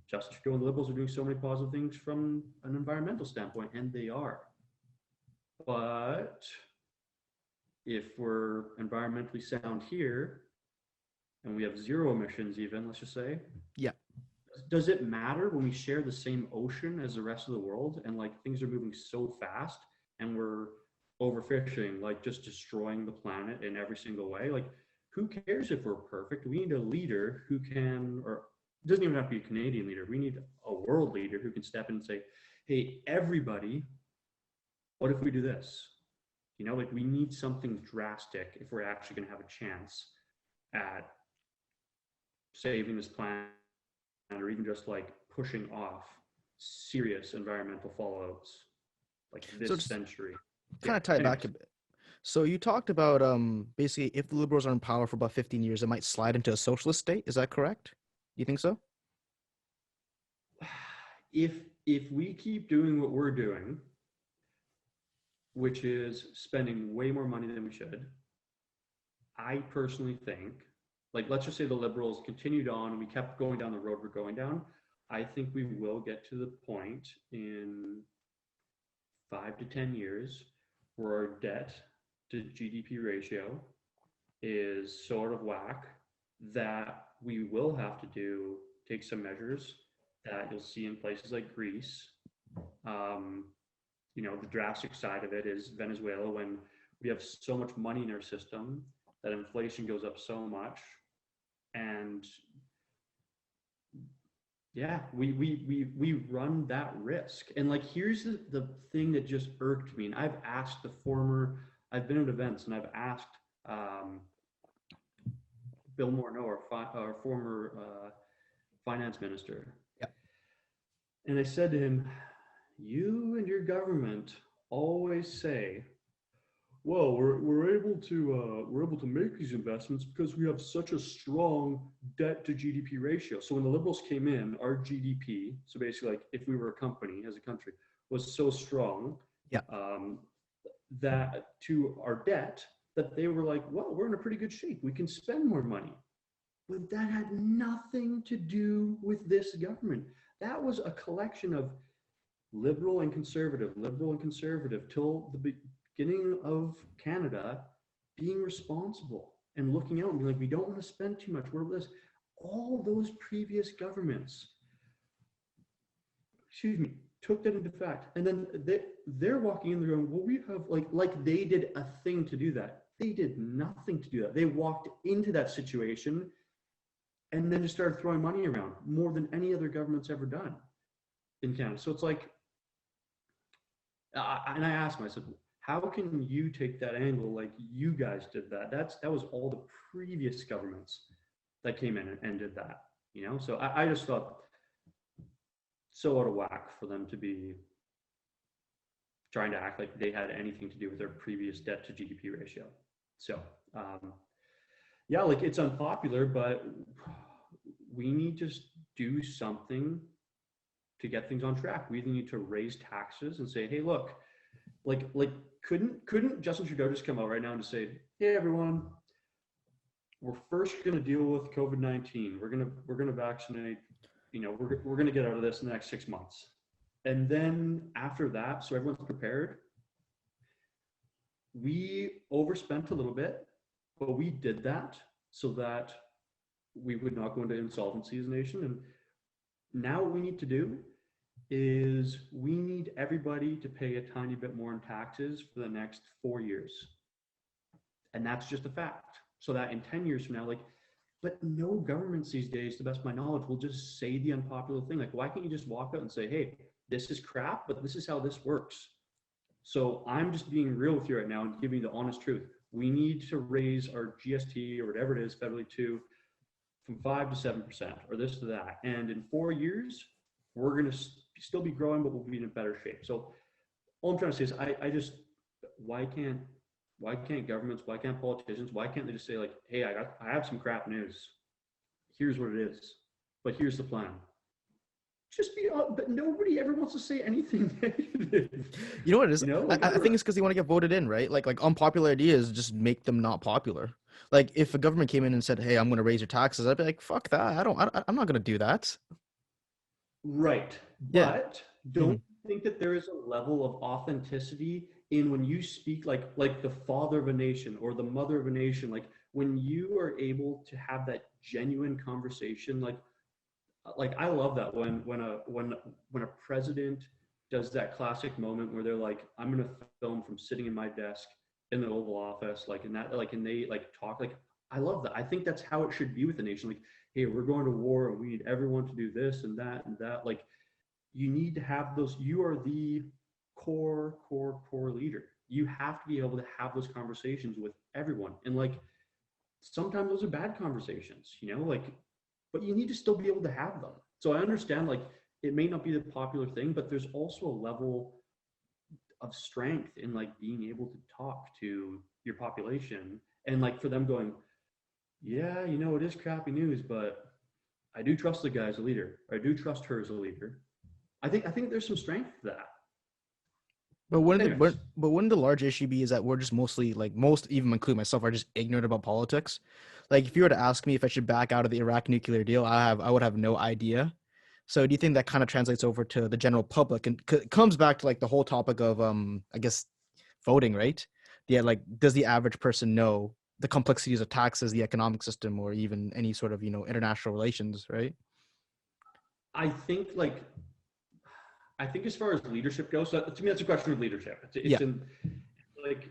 Justice Trudeau and the Liberals are doing so many positive things from an environmental standpoint, and they are. But if we're environmentally sound here and we have zero emissions, even, let's just say, Yeah. does it matter when we share the same ocean as the rest of the world, and like things are moving so fast and we're overfishing, like just destroying the planet in every single way? Like, who cares if we're perfect? We need a leader who can, or it doesn't even have to be a Canadian leader. We need a world leader who can step in and say, hey, everybody, what if we do this? You know, like, we need something drastic if we're actually going to have a chance at saving this planet, or even just like pushing off serious environmental fallouts like So this just century. kind Yeah. of tie it back a Anyways, bit. So you talked about basically if the liberals are in power for about 15 years, it might slide into a socialist state. Is that correct? You think so? if if we keep doing what we're doing, which is spending way more money than we should, I personally think, like, let's just say the Liberals continued on and we kept going down the road we're going down, I think we will get to the point in 5 to 10 years where our debt to GDP ratio is sort of whack, that we will have to take some measures that you'll see in places like Greece. The drastic side of it is Venezuela, when we have so much money in our system that inflation goes up so much. And yeah, we run that risk. And like, here's the thing that just irked me. And I've been at events and I've asked Bill Morneau, our former finance minister. Yeah. And I said to him, you and your government always say, well, we're able to make these investments because we have such a strong debt to GDP ratio. So when the Liberals came in, our GDP, so basically like if we were a company as a country, was so strong, Yeah. That to our debt, that they were like, well, we're in a pretty good shape. We can spend more money. But that had nothing to do with this government. That was a collection of liberal and conservative till the beginning of Canada being responsible and looking out and being like, we don't want to spend too much. We're this. All those previous governments, took that into fact. And then they're walking in there going, well, we have like they did a thing to do that. They did nothing to do that. They walked into that situation and then just started throwing money around more than any other government's ever done in Canada. So it's like, and I asked him, I said, how can you take that angle like you guys did that? That was all the previous governments that came in and did that, So I just thought, so out of whack for them to be trying to act like they had anything to do with their previous debt to GDP ratio. So yeah, like, it's unpopular, but we need to do something to get things on track. We either need to raise taxes and say, hey, look, like couldn't Justin Trudeau just come out right now and just say, hey, everyone, we're first going to deal with COVID-19. We're going to vaccinate, we're going to get out of this in the next 6 months. And then after that, so everyone's prepared, we overspent a little bit, but we did that so that we would not go into insolvency as a nation. And now what we need to do is we need everybody to pay a tiny bit more in taxes for the next 4 years. And that's just a fact. So that in 10 years from now, but no governments these days, to the best of my knowledge, will just say the unpopular thing. Like, why can't you just walk out and say, hey, this is crap, but this is how this works. So I'm just being real with you right now and giving you the honest truth. We need to raise our GST or whatever it is federally from 5 to 7% or this to that. And in 4 years, we're going to still be growing, but we'll be in a better shape. So all I'm trying to say is I just, why can't governments, why can't politicians, why can't they just say like, hey, I have some crap news. Here's what it is, but here's the plan. Just be, but nobody ever wants to say anything negative. You know what it is? I think it's because they want to get voted in, right? Like unpopular ideas just make them not popular. Like if a government came in and said, hey, I'm going to raise your taxes, I'd be like, fuck that. I'm not going to do that. Right. Yeah. But don't you think that there is a level of authenticity in when you speak like the father of a nation or the mother of a nation, like when you are able to have that genuine conversation, like I love that when a president does that classic moment where they're like, I'm going to film from sitting in my desk in the Oval Office, and they talk, I love that. I think that's how it should be with the nation. Like, hey, we're going to war and we need everyone to do this and that and that. Like, you need to have those. You are the core leader. You have to be able to have those conversations with everyone. And sometimes those are bad conversations, but you need to still be able to have them. So I understand it may not be the popular thing, but there's also a level of strength in being able to talk to your population and for them going, yeah, it is crappy news, but I do trust the guy as a leader. I do trust her as a leader. I think there's some strength to that. But Anyways, wouldn't the large issue be is that we're just mostly like most, even including myself, are just ignorant about politics? Like if you were to ask me if I should back out of the Iraq nuclear deal, I would have no idea. So do you think that kind of translates over to the general public and it comes back to like the whole topic of I guess voting, right? Yeah, like does the average person know the complexities of taxes, the economic system, or even any sort of, international relations, right? I think like I think as far as leadership goes, so to me that's a question of leadership. Yeah. It's in like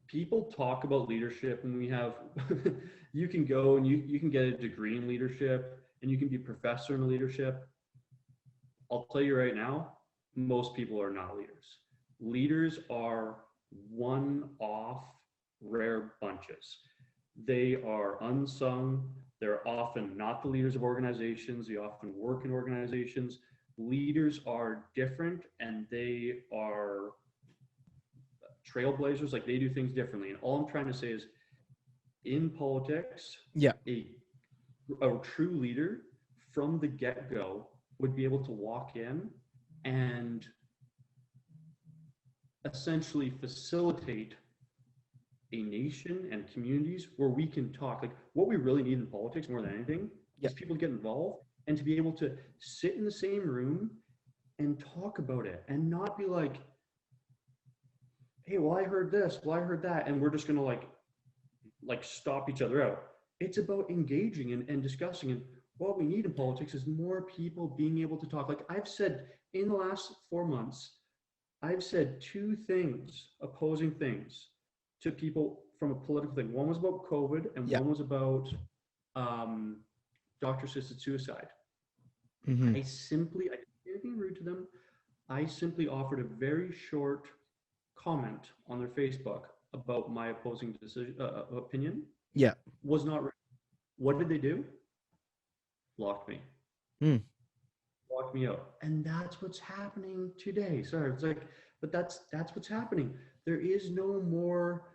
people talk about leadership and we have you can go and you can get a degree in leadership and you can be a professor in leadership. I'll tell you right now, most people are not leaders. Leaders are one-off rare bunches. They are unsung. They're often not the leaders of organizations. They often work in organizations. Leaders are different and they are trailblazers, like they do things differently. And all I'm trying to say is in politics, Yeah. a true leader from the get-go would be able to walk in and essentially facilitate a nation and communities where we can talk. Like what we really need in politics more than anything Yeah. is people to get involved and to be able to sit in the same room and talk about it and not be like, hey, well, I heard this, well, I heard that, and we're just gonna like stop each other out. It's about engaging and discussing. And what we need in politics is more people being able to talk. Like I've said in the last 4 months, I've said two things, opposing things to people from a political thing. One was about COVID and Yeah. one was about doctor-assisted suicide. Mm-hmm. I didn't say anything rude to them. I simply offered a very short comment on their Facebook about my opposing opinion. Yeah. Was not. What did they do? Locked me. Mm. Locked me out. And that's what's happening today. Sorry, it's like, but that's what's happening. There is no more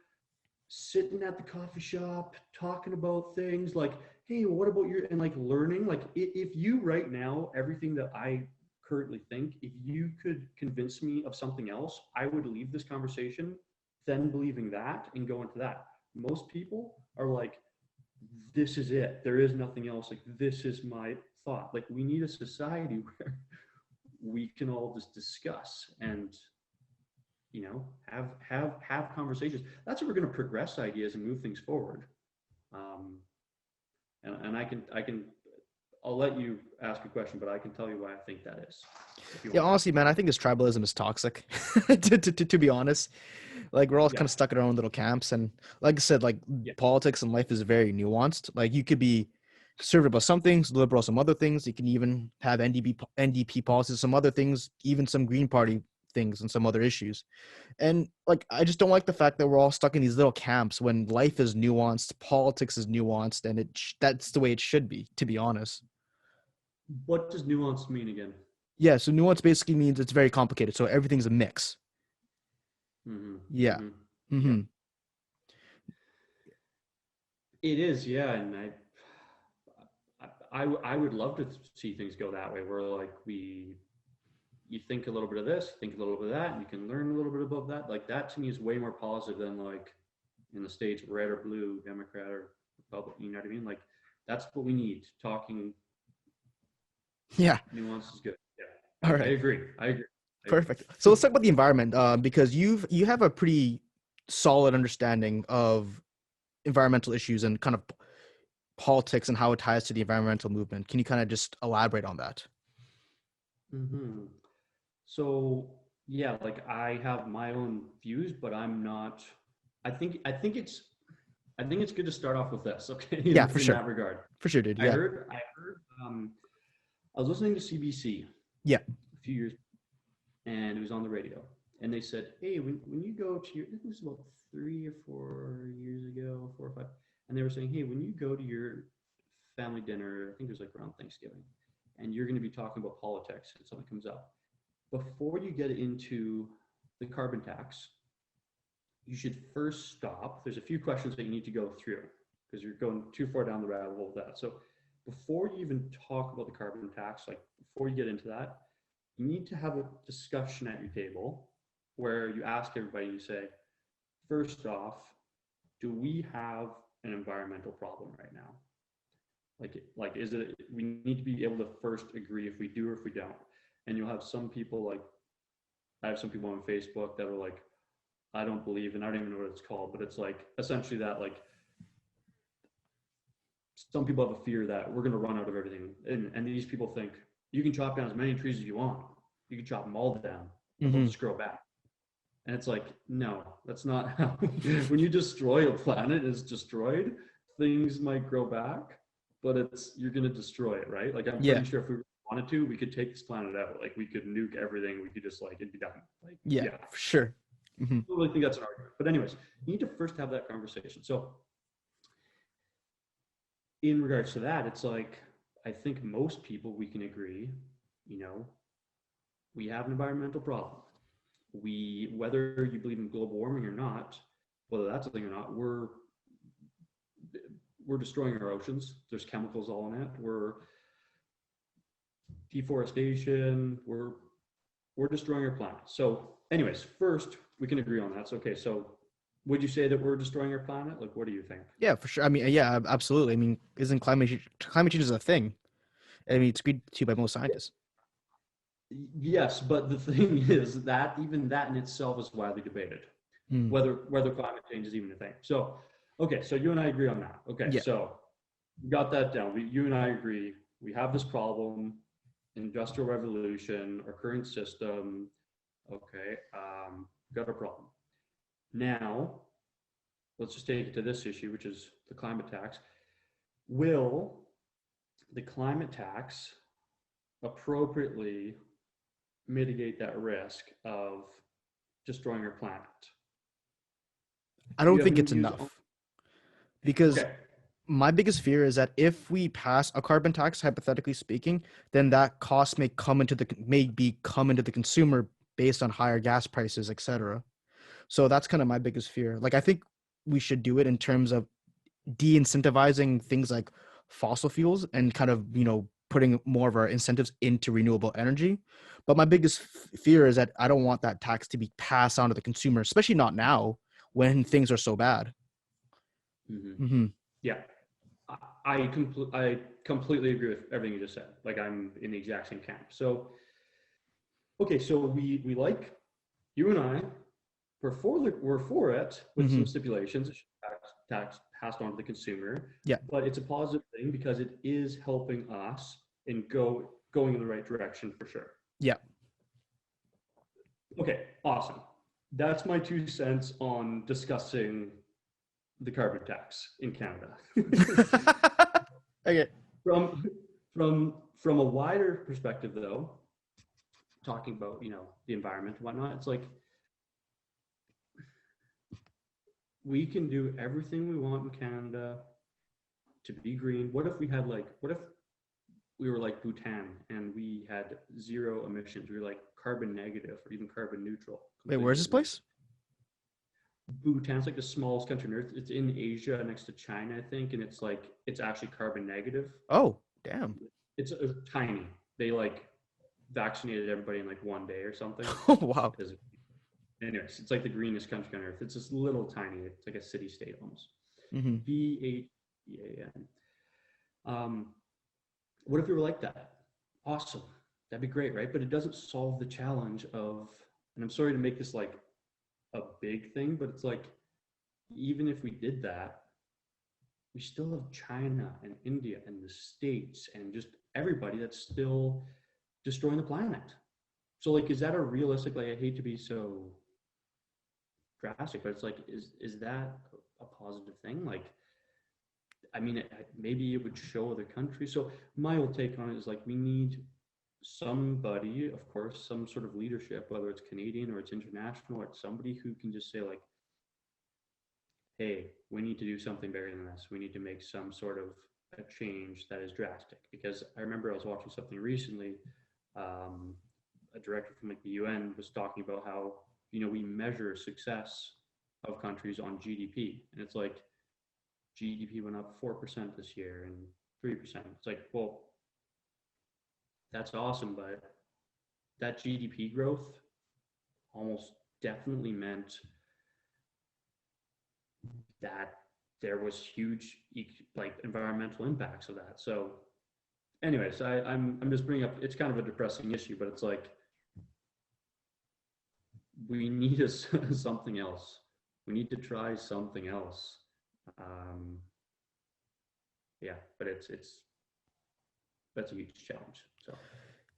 sitting at the coffee shop talking about things like, hey, what about your, and like learning. Like if you right now, everything that I currently think, if you could convince me of something else, I would leave this conversation then believing that and go into that. Most people are like, this is it. There is nothing else. Like, this is my thought. Like, we need a society where we can all just discuss and, have conversations. That's how we're going to progress ideas and move things forward. And I'll let you ask a question, but I can tell you why I think that is. Yeah, honestly, man, I think this tribalism is toxic. To be honest, like we're all kind of stuck in our own little camps, and like I said, like politics and life is very nuanced. Like you could be conservative about some things, liberal some other things. You can even have NDP policies, some other things, even some Green Party things, and some other issues. And like I just don't like the fact that we're all stuck in these little camps when life is nuanced, politics is nuanced, and that's the way it should be. To be honest. What does nuance mean again? Yeah, so nuance basically means it's very complicated. So everything's a mix. Mm-hmm. Yeah. Mm-hmm. Mm-hmm. It is, yeah, and I would love to see things go that way, where like you think a little bit of this, think a little bit of that, and you can learn a little bit about that. Like that to me is way more positive than like in the States, red or blue, Democrat or Republican. You know what I mean? Like that's what we need. Talking. Yeah. Nuance is good. Yeah. All right. I agree. Perfect. So let's talk about the environment, because you have a pretty solid understanding of environmental issues and kind of politics and how it ties to the environmental movement. Can you kind of just elaborate on that? Mm-hmm. So yeah, like I have my own views, but I'm not. I think it's good to start off with this, okay? Yeah, for in sure. that regard. For sure, dude. I Yeah. heard. I was listening to CBC. Yeah. A few years, and it was on the radio, and they said, "Hey, when you go to your," I think it was about 3 or 4 years ago, 4 or 5, and they were saying, "Hey, when you go to your family dinner, I think it was like around Thanksgiving, and you're going to be talking about politics, and something comes up, before you get into the carbon tax, you should first stop. There's a few questions that you need to go through because you're going too far down the rabbit hole with that. So before you even talk about the carbon tax, like before you get into that, you need to have a discussion at your table where you ask everybody, you say, first off, do we have an environmental problem right now? Like, is it, we need to be able to first agree if we do or if we don't. And you'll have some people like, I have some people on Facebook that are like, I don't believe, and I don't even know what it's called, but it's like essentially that like some people have a fear that we're going to run out of everything. And these people think you can chop down as many trees as you want. You can chop them all down, but they'll just grow back. And it's like, no, that's not how, when you destroy a planet, it's destroyed, things might grow back, but you're going to destroy it, right? Like, I'm pretty sure if we wanted to, we could take this planet out. Like, we could nuke everything. We could just like, it'd be done. Like, yeah, for sure. I don't really think that's an argument. But anyways, you need to first have that conversation. So in regards to that, it's like, I think most people, we can agree, you know, we have an environmental problem. Whether you believe in global warming or not, whether that's a thing or not, we're destroying our oceans. There's chemicals all in it. We're deforestation. We're destroying our planet. So anyways, first we can agree on that. So, okay. So would you say that we're destroying our planet? Like, what do you think? Yeah, for sure. I mean, yeah, absolutely. I mean, isn't climate change is a thing? I mean, it's agreed to by most scientists. Yes, but the thing is that even that in itself is widely debated, whether climate change is even a thing. So, okay, so you and I agree on that. Okay, Yeah. so we got that down. You and I agree. We have this problem, industrial revolution, our current system. Okay, got a problem. Now, let's just take it to this issue, which is the climate tax. Will the climate tax appropriately mitigate that risk of destroying our planet? I don't think it's enough, because my biggest fear is that if we pass a carbon tax, hypothetically speaking, then that cost may come into the consumer based on higher gas prices, etc. So that's kind of my biggest fear. Like, I think we should do it in terms of de-incentivizing things like fossil fuels and kind of, putting more of our incentives into renewable energy. But my biggest fear is that I don't want that tax to be passed on to the consumer, especially not now when things are so bad. Yeah, I completely agree with everything you just said. Like, I'm in the exact same camp. So, okay, so we like, you and I, we're for it with some stipulations. Tax passed on to the consumer. Yeah. But it's a positive thing because it is helping us and going in the right direction for sure. Yeah. Okay, awesome. That's my 2 cents on discussing the carbon tax in Canada. Okay. From a wider perspective, though, talking about the environment and whatnot, it's like we can do everything we want in Canada to be green. What if we were like Bhutan and we had 0 emissions? We were like carbon negative or even carbon neutral. Wait, where's this place? Bhutan's like the smallest country on earth. It's in Asia next to China, I think, and it's actually carbon negative. Oh, damn. It's tiny. They like vaccinated everybody in like 1 day or something. Oh, wow. Anyways, it's like the greenest country on earth. It's just little tiny. It's like a city state almost. Bhutan. What if we were like that? Awesome. That'd be great, right? But it doesn't solve the challenge of, and I'm sorry to make this like a big thing, but it's like, even if we did that, we still have China and India and the States and just everybody that's still destroying the planet. So like, is that a realistic, like, I hate to be so drastic, but it's like, is that a positive thing? Like, I mean, maybe it would show other countries. So my whole take on it is like, we need somebody, of course, some sort of leadership, whether it's Canadian or it's international, or it's somebody who can just say like, hey, we need to do something bigger than this. We need to make some sort of a change that is drastic. Because I remember I was watching something recently, a director from like the UN was talking about how, we measure success of countries on GDP. And it's like, GDP went up 4% this year and 3%. It's like, well, that's awesome, but that GDP growth almost definitely meant that there was huge like environmental impacts of that. So anyways, I'm just bringing up, it's kind of a depressing issue, but it's like we need something else. We need to try something else. Um, yeah, but that's a huge challenge. So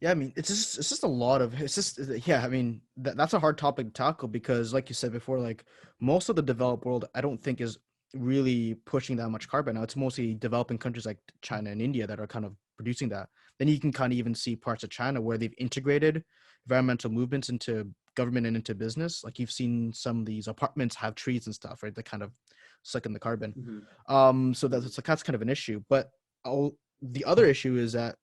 Yeah, I mean, it's just a lot of it's just yeah. I mean, that's a hard topic to tackle because, like you said before, like most of the developed world, I don't think is really pushing that much carbon now. It's mostly developing countries like China and India that are kind of producing that. Then you can kind of even see parts of China where they've integrated environmental movements into government and into business. Like you've seen some of these apartments have trees and stuff, right? That kind of suck in the carbon. mm-hmm. So Mm-hmm. that's kind of an issue. But the other issue is that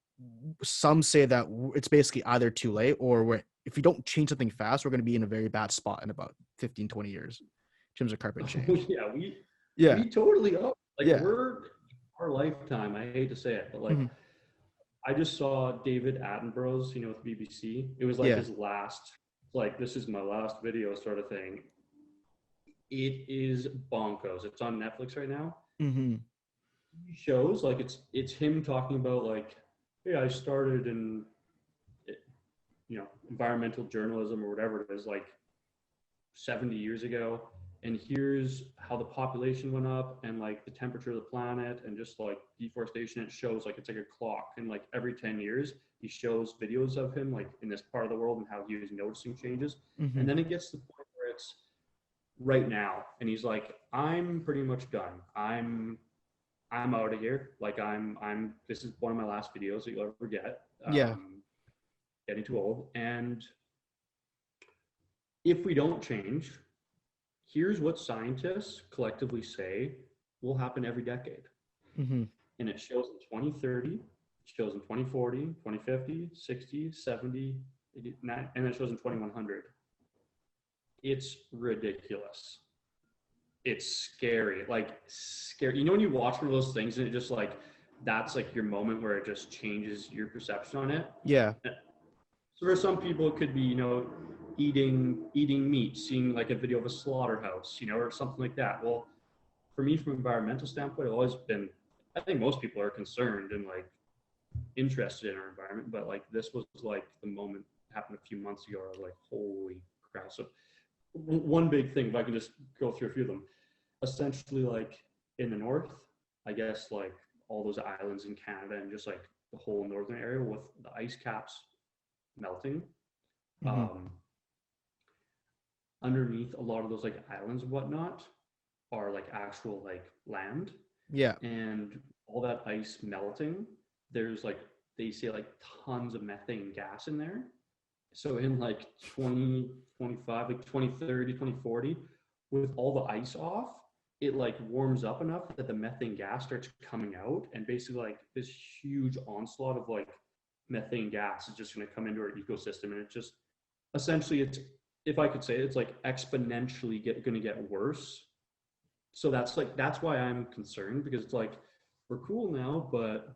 some say that it's basically either too late or if we don't change something fast, we're going to be in a very bad spot in about 15, 20 years in terms of carbon Oh change. yeah, Yeah. we totally are. Like Yeah. we're our lifetime. I hate to say it, but like Hmm. I just saw David Attenborough's, with BBC. It was like Yeah. his last, like this is my last video sort of thing. It is bonkers. It's on Netflix right now. Hmm. He shows like it's him talking about like, hey, I started in environmental journalism or whatever it is, like 70 years ago, and here's how the population went up and like the temperature of the planet and just like deforestation. It shows like it's like a clock, and like every 10 years he shows videos of him like in this part of the world and how he was noticing changes. Hmm. And then it gets to the point where it's right now, and he's like, I'm pretty much done. I'm out of here. Like I'm this is one of my last videos that you'll ever get. Yeah. Getting too old. And if we don't change, here's what scientists collectively say will happen every decade. Hmm. And it shows in 2030, it shows in 2040, 2050, 60, 70, 80, and it shows in 2100. It's ridiculous. It's scary. Like, scary. When you watch one of those things and it just like, that's like your moment where it just changes your perception on it. Yeah. So for some people, it could be, eating meat, seeing like a video of a slaughterhouse, or something like that. Well, for me, from an environmental standpoint, I've always been, I think most people are concerned and like interested in our environment, but like this was like the moment happened a few months ago. I was like, holy crap. So one big thing, if I can just go through a few of them, essentially like in the north, I guess like all those islands in Canada and just like the whole northern area with the ice caps melting. Hmm. Um, Underneath a lot of those like islands and whatnot are like actual like land, Yeah. and all that ice melting, there's like they say like tons of methane gas in there. So in like 2025, like 2030, 2040, with all the ice off, it like warms up enough that the methane gas starts coming out, and basically like this huge onslaught of like methane gas is just going to come into our ecosystem, and it just essentially it's, if I could say it, it's like exponentially going to get worse. So that's why I'm concerned, because it's like we're cool now, but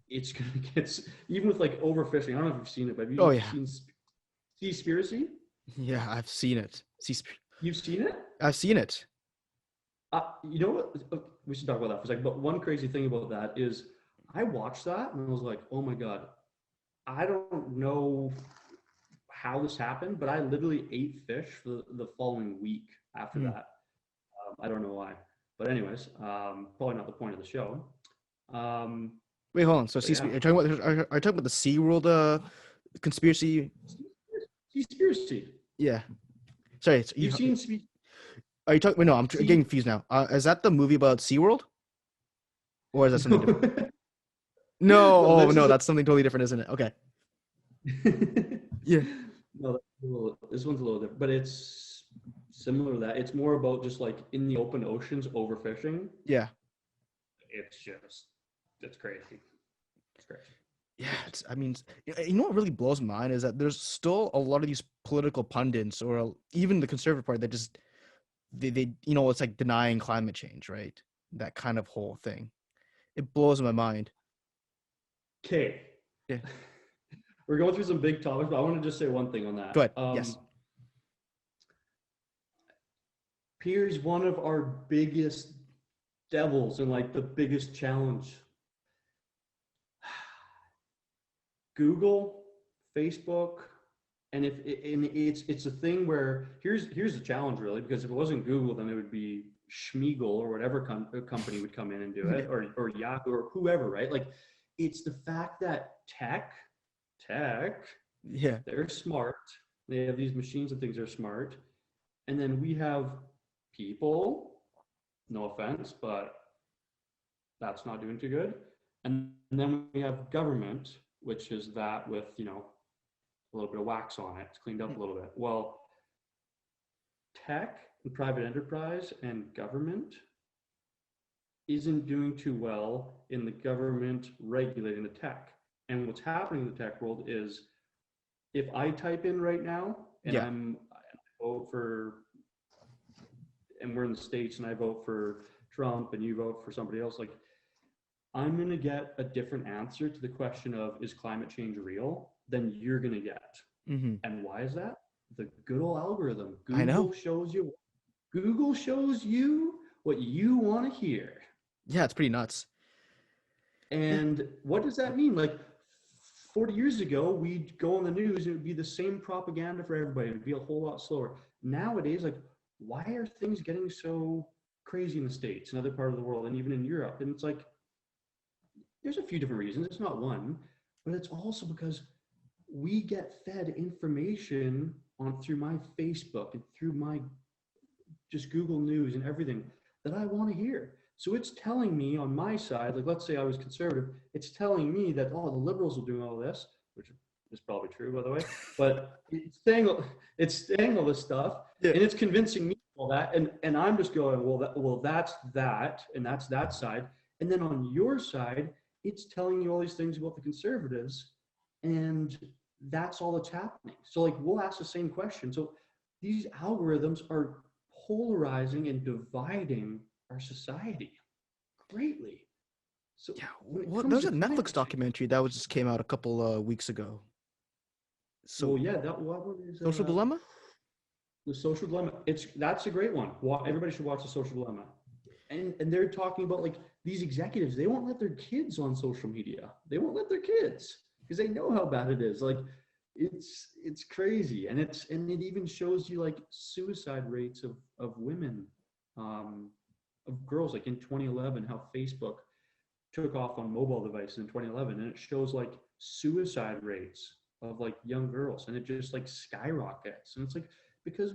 it's gonna get, even with like overfishing. I don't know if you've seen it, but have Oh you yeah. seen Seaspiracy? Yeah. I've seen it. You've seen it? I've seen it. You know what? We should talk about that for a second. But one crazy thing about that is, I watched that and I was like, oh my god, I don't know how this happened, but I literally ate fish for the following week after Mm. that. I don't know why, but anyways, probably not the point of the show. Um, Wait, hold on. So, but yeah, are you talking about the SeaWorld conspiracy? Seaspiracy. Yeah. Sorry. You've seen Are you talking? Wait, no, I'm Sea? getting confused now. Is that the movie about SeaWorld? Or is that something different? No, No, no, oh this no, is that's something totally different, isn't it? Okay. Yeah. no, this one's a little different, but it's similar to that. It's more about just like in the open oceans overfishing. Yeah. It's crazy. It's crazy. Yeah. I mean, you know what really blows my mind is that there's still a lot of these political pundits or even the conservative party that just they it's like denying climate change, right? That kind of whole thing. It blows my mind. Okay, Yeah. we're going through some big topics, but I want to just say one thing on that. Go ahead. Yes. Peer is one of our biggest devils and like the biggest challenge. Google, Facebook, and it's a thing where here's the challenge really, because if it wasn't Google, then it would be Schmiegel or whatever company would come in and do it, or Yahoo or whoever, right? Like, it's the fact that tech, Yeah. they're smart. They have these machines and things are smart, and then we have people. No offense, but that's not doing too good. And then we have government, which is that with, you know, a little bit of wax on it. It's cleaned up a little bit. Well, tech and private enterprise and government isn't doing too well in the government regulating the tech. And what's happening in the tech world is, if I type in right now and I vote for, and we're in the States and I vote for Trump and you vote for somebody else, like, I'm going to get a different answer to the question of, is climate change real, than you're going to get. Mm-hmm. And why is that? The good old algorithm. I know. Google shows you what you want to hear. Yeah, it's pretty nuts. And what does that mean? Like 40 years ago, we'd go on the news and it would be the same propaganda for everybody. It would be a whole lot slower. Nowadays, like, why are things getting so crazy in the States and other part of the world and even in Europe? And it's like, there's a few different reasons. It's not one, but it's also because we get fed information through my Facebook and through my just Google News and everything that I want to hear. So it's telling me on my side, like, let's say I was conservative, it's telling me that, oh, the liberals are doing all this, which is probably true, by the way, but it's saying all this stuff, and it's convincing me all that, and I'm just going, that's that, and that's that side. And then on your side, it's telling you all these things about the conservatives, and that's all that's happening. So like, we'll ask the same question. So these algorithms are polarizing and dividing our society greatly. So yeah, well, there's a Netflix documentary that just came out a couple weeks ago. So well, yeah, that what is Social Dilemma? The Social Dilemma. That's a great one. Everybody should watch The Social Dilemma. And they're talking about, like, these executives, they won't let their kids on social media. They won't let their kids because they know how bad it is. Like, it's crazy. And it even shows you, like, suicide rates of women, of girls, like in 2011, how Facebook took off on mobile devices in 2011, and it shows like suicide rates of like young girls, and it just like skyrockets. And it's like, because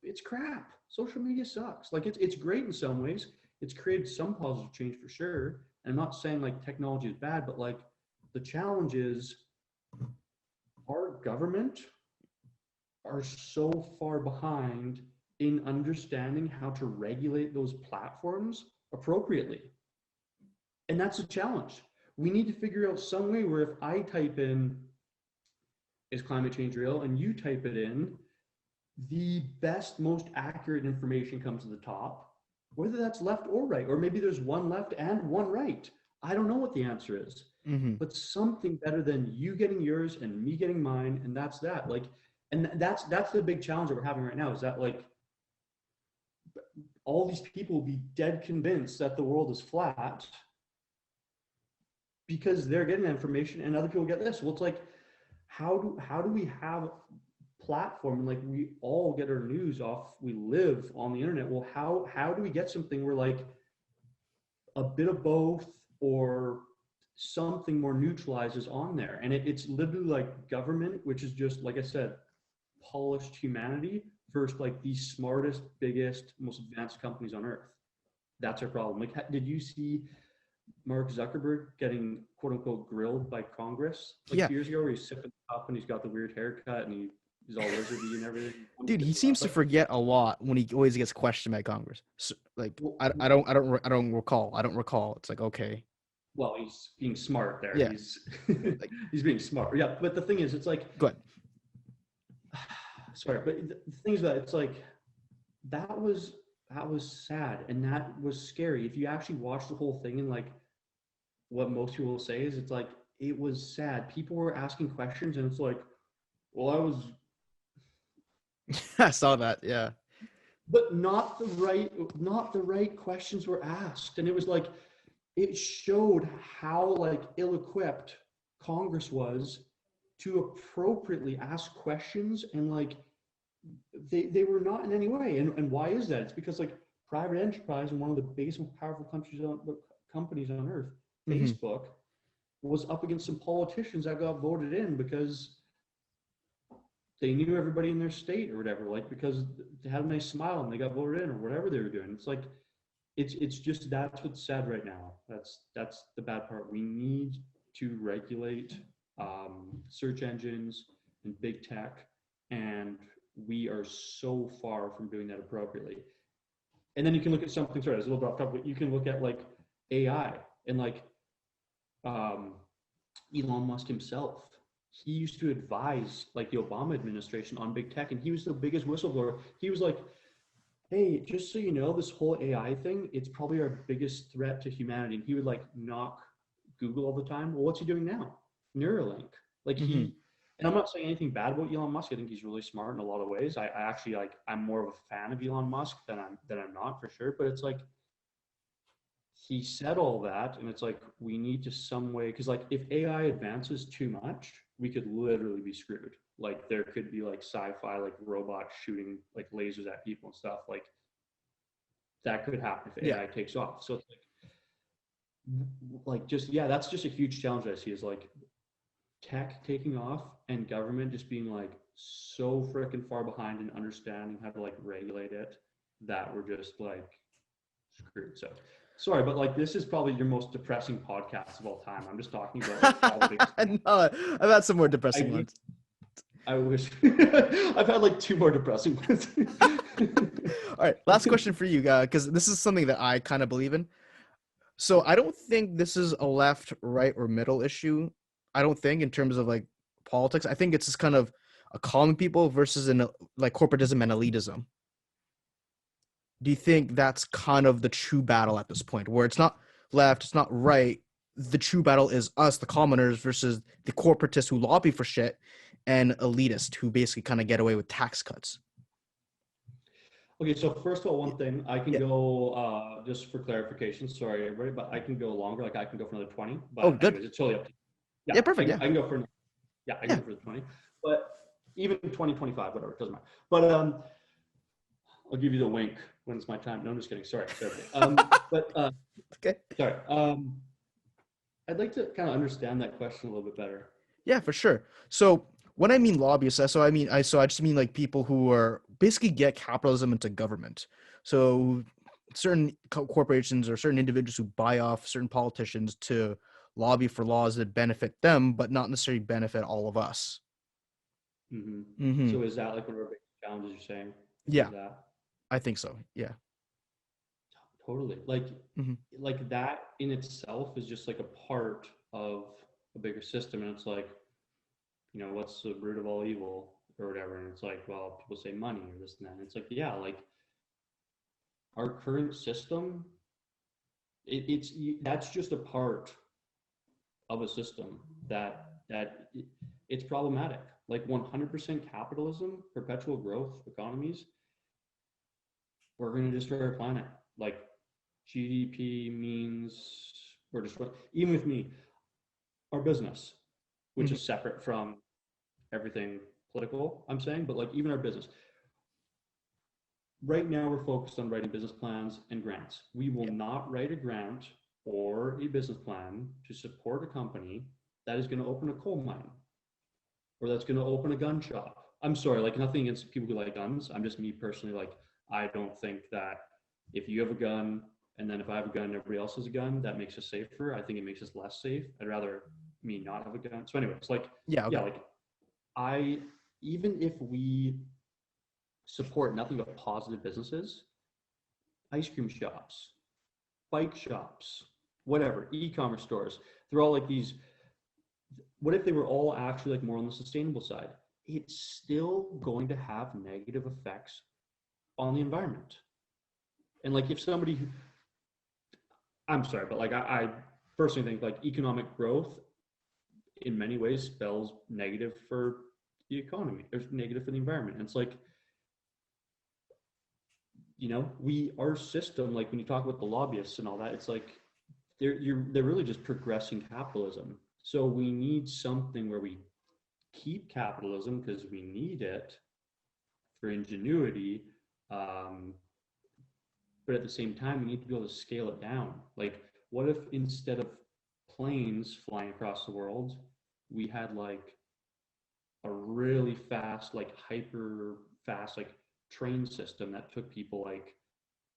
it's crap. Social media sucks. Like, it's great in some ways. It's created some positive change for sure. And I'm not saying like technology is bad, but like, the challenge is our government are so far behind in understanding how to regulate those platforms appropriately. And that's a challenge. We need to figure out some way where if I type in, is climate change real, and you type it in, the best, most accurate information comes to the top, whether that's left or right, or maybe there's one left and one right. I don't know what the answer is, but something better than you getting yours and me getting mine, and that's that. Like, and that's the big challenge that we're having right now, is that like, all these people will be dead convinced that the world is flat because they're getting that information, and other people get this. Well, it's like, how do we have a platform, and like, we all get our news off, we live on the internet. Well, how do we get something where like a bit of both or something more neutralizes on there? And it's literally like government, which is just, like I said, polished humanity, versus like the smartest, biggest, most advanced companies on earth. That's our problem. Like, did you see Mark Zuckerberg getting quote unquote grilled by Congress like 2 years ago, where he's sipping up and he's got the weird haircut and he's all lizardy and everything? Dude, he seems to forget a lot when he always gets questioned by Congress. So, like, I don't recall. It's like, okay. Well, he's being smart there. Yeah. He's being smart. Yeah, but the thing is, it's like, go ahead. Sorry, but the thing is that it's like, that was sad, and that was scary. If you actually watch the whole thing, and like, what most people will say is, it's like, it was sad. People were asking questions, and it's like, well, I was, I saw that. Yeah. but not the right questions were asked, and it was like, it showed how like ill-equipped Congress was to appropriately ask questions, and like they were not in any way. And why is that? It's because like private enterprise and one of the biggest and powerful companies on earth, Mm-hmm. Facebook, was up against some politicians that got voted in because they knew everybody in their state or whatever, like because they had a nice smile and they got voted in or whatever they were doing. It's like it's just, that's what's sad right now. That's the bad part. We need to regulate search engines and big tech, and we are so far from doing that appropriately. And then you can look at something, sorry, it's a little bit off topic, but you can look at like AI and like um, Elon Musk himself. He used to advise like the Obama administration on big tech, and he was the biggest whistleblower. He was like, hey, just so you know, this whole AI thing, it's probably our biggest threat to humanity. And he would like knock Google all the time. Well, what's he doing now? Neuralink. Like Mm-hmm. and I'm not saying anything bad about Elon Musk. I think he's really smart in a lot of ways. I actually like, I'm more of a fan of Elon Musk than I'm not, for sure. But it's like, he said all that, and it's like, we need to some way, because like if AI advances too much, we could literally be screwed. Like there could be like sci-fi, like robots shooting like lasers at people and stuff. Like that could happen if Yeah. AI takes off. So it's like just, yeah, that's just a huge challenge I see, is like tech taking off and government just being like so freaking far behind in understanding how to like regulate it, that we're just like screwed. So sorry, but like this is probably your most depressing podcast of all time. I'm just talking about like all the biggest. No, I've had some more depressing I ones. I wish I've had like two more depressing ones. All right, last question for you, because this is something that I kind of believe in. So I don't think this is a left, right, or middle issue. I don't think in terms of like politics. I think it's just kind of a common people versus an like corporatism and elitism. Do you think that's kind of the true battle at this point, where it's not left, it's not right? The true battle is us, the commoners, versus the corporatists who lobby for shit, and elitists who basically kind of get away with tax cuts. Okay, so first of all, one thing I can Yeah. go just for clarification. Sorry, everybody, but I can go longer. Like I can go for another 20. Oh, But good. anyways, it's totally up to you. Yeah, Yeah, perfect. Yeah. I can go for, yeah, I can Yeah. go for the 20. But even 20, 25, whatever, it doesn't matter. But I'll give you the wink when it's my time. No, I'm just kidding. Sorry. But Okay. sorry. I'd like to kind of understand that question a little bit better. Yeah, for sure. So when I mean lobbyists, so I just mean like people who are basically get capitalism into government. So certain corporations or certain individuals who buy off certain politicians to lobby for laws that benefit them, but not necessarily benefit all of us. Hmm. Mm-hmm. So is that like one of our big challenges you're saying? Yeah, Is that I think so. Yeah. totally Mm-hmm. like that in itself is just like a part of a bigger system, and it's like, what's the root of all evil or whatever, and it's like, well, people say money or this and that, and it's like, yeah, like our current system, it's that's just a part of a system that it's problematic. Like 100% capitalism, perpetual growth economies, we're going to destroy our planet. Like GDP means we're destroying. Even with me, our business, which Mm-hmm. is separate from everything political, I'm saying, but like even our business. Right now, we're focused on writing business plans and grants. We will Yeah. not write a grant or a business plan to support a company that is going to open a coal mine or that's going to open a gun shop. I'm sorry, like nothing against people who like guns. I'm just me personally, like, I don't think that if you have a gun and then if I have a gun and everybody else has a gun, that makes us safer. I think it makes us less safe. I'd rather me not have a gun. So anyway, it's like, Yeah. yeah, Okay. like I, even if we support nothing but positive businesses, ice cream shops, bike shops, whatever, e-commerce stores, they're all like these, what if they were all actually like more on the sustainable side? It's still going to have negative effects on the environment. And like if somebody, I'm sorry, but like I personally think like economic growth in many ways spells negative for the economy. There's negative for the environment. And it's like, our system, like when you talk about the lobbyists and all that, it's like they're really just progressing capitalism. So we need something where we keep capitalism because we need it for ingenuity, but at the same time, we need to be able to scale it down. Like, what if instead of planes flying across the world, we had like a really fast, like hyper fast, like train system that took people like,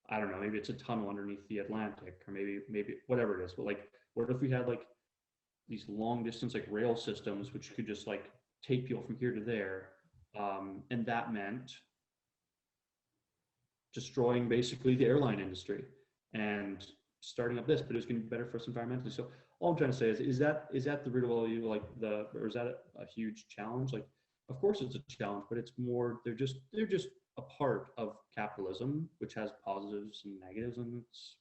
I don't know, maybe it's a tunnel underneath the Atlantic, or maybe whatever it is. But like, what if we had like these long distance like rail systems which could just like take people from here to there, and that meant destroying basically the airline industry and starting up this, but it was going to be better for us environmentally. So all I'm trying to say is that the root of all you like or is that a huge challenge? Like, of course it's a challenge, but it's more, they're just a part of capitalism, which has positives and negatives, and it's,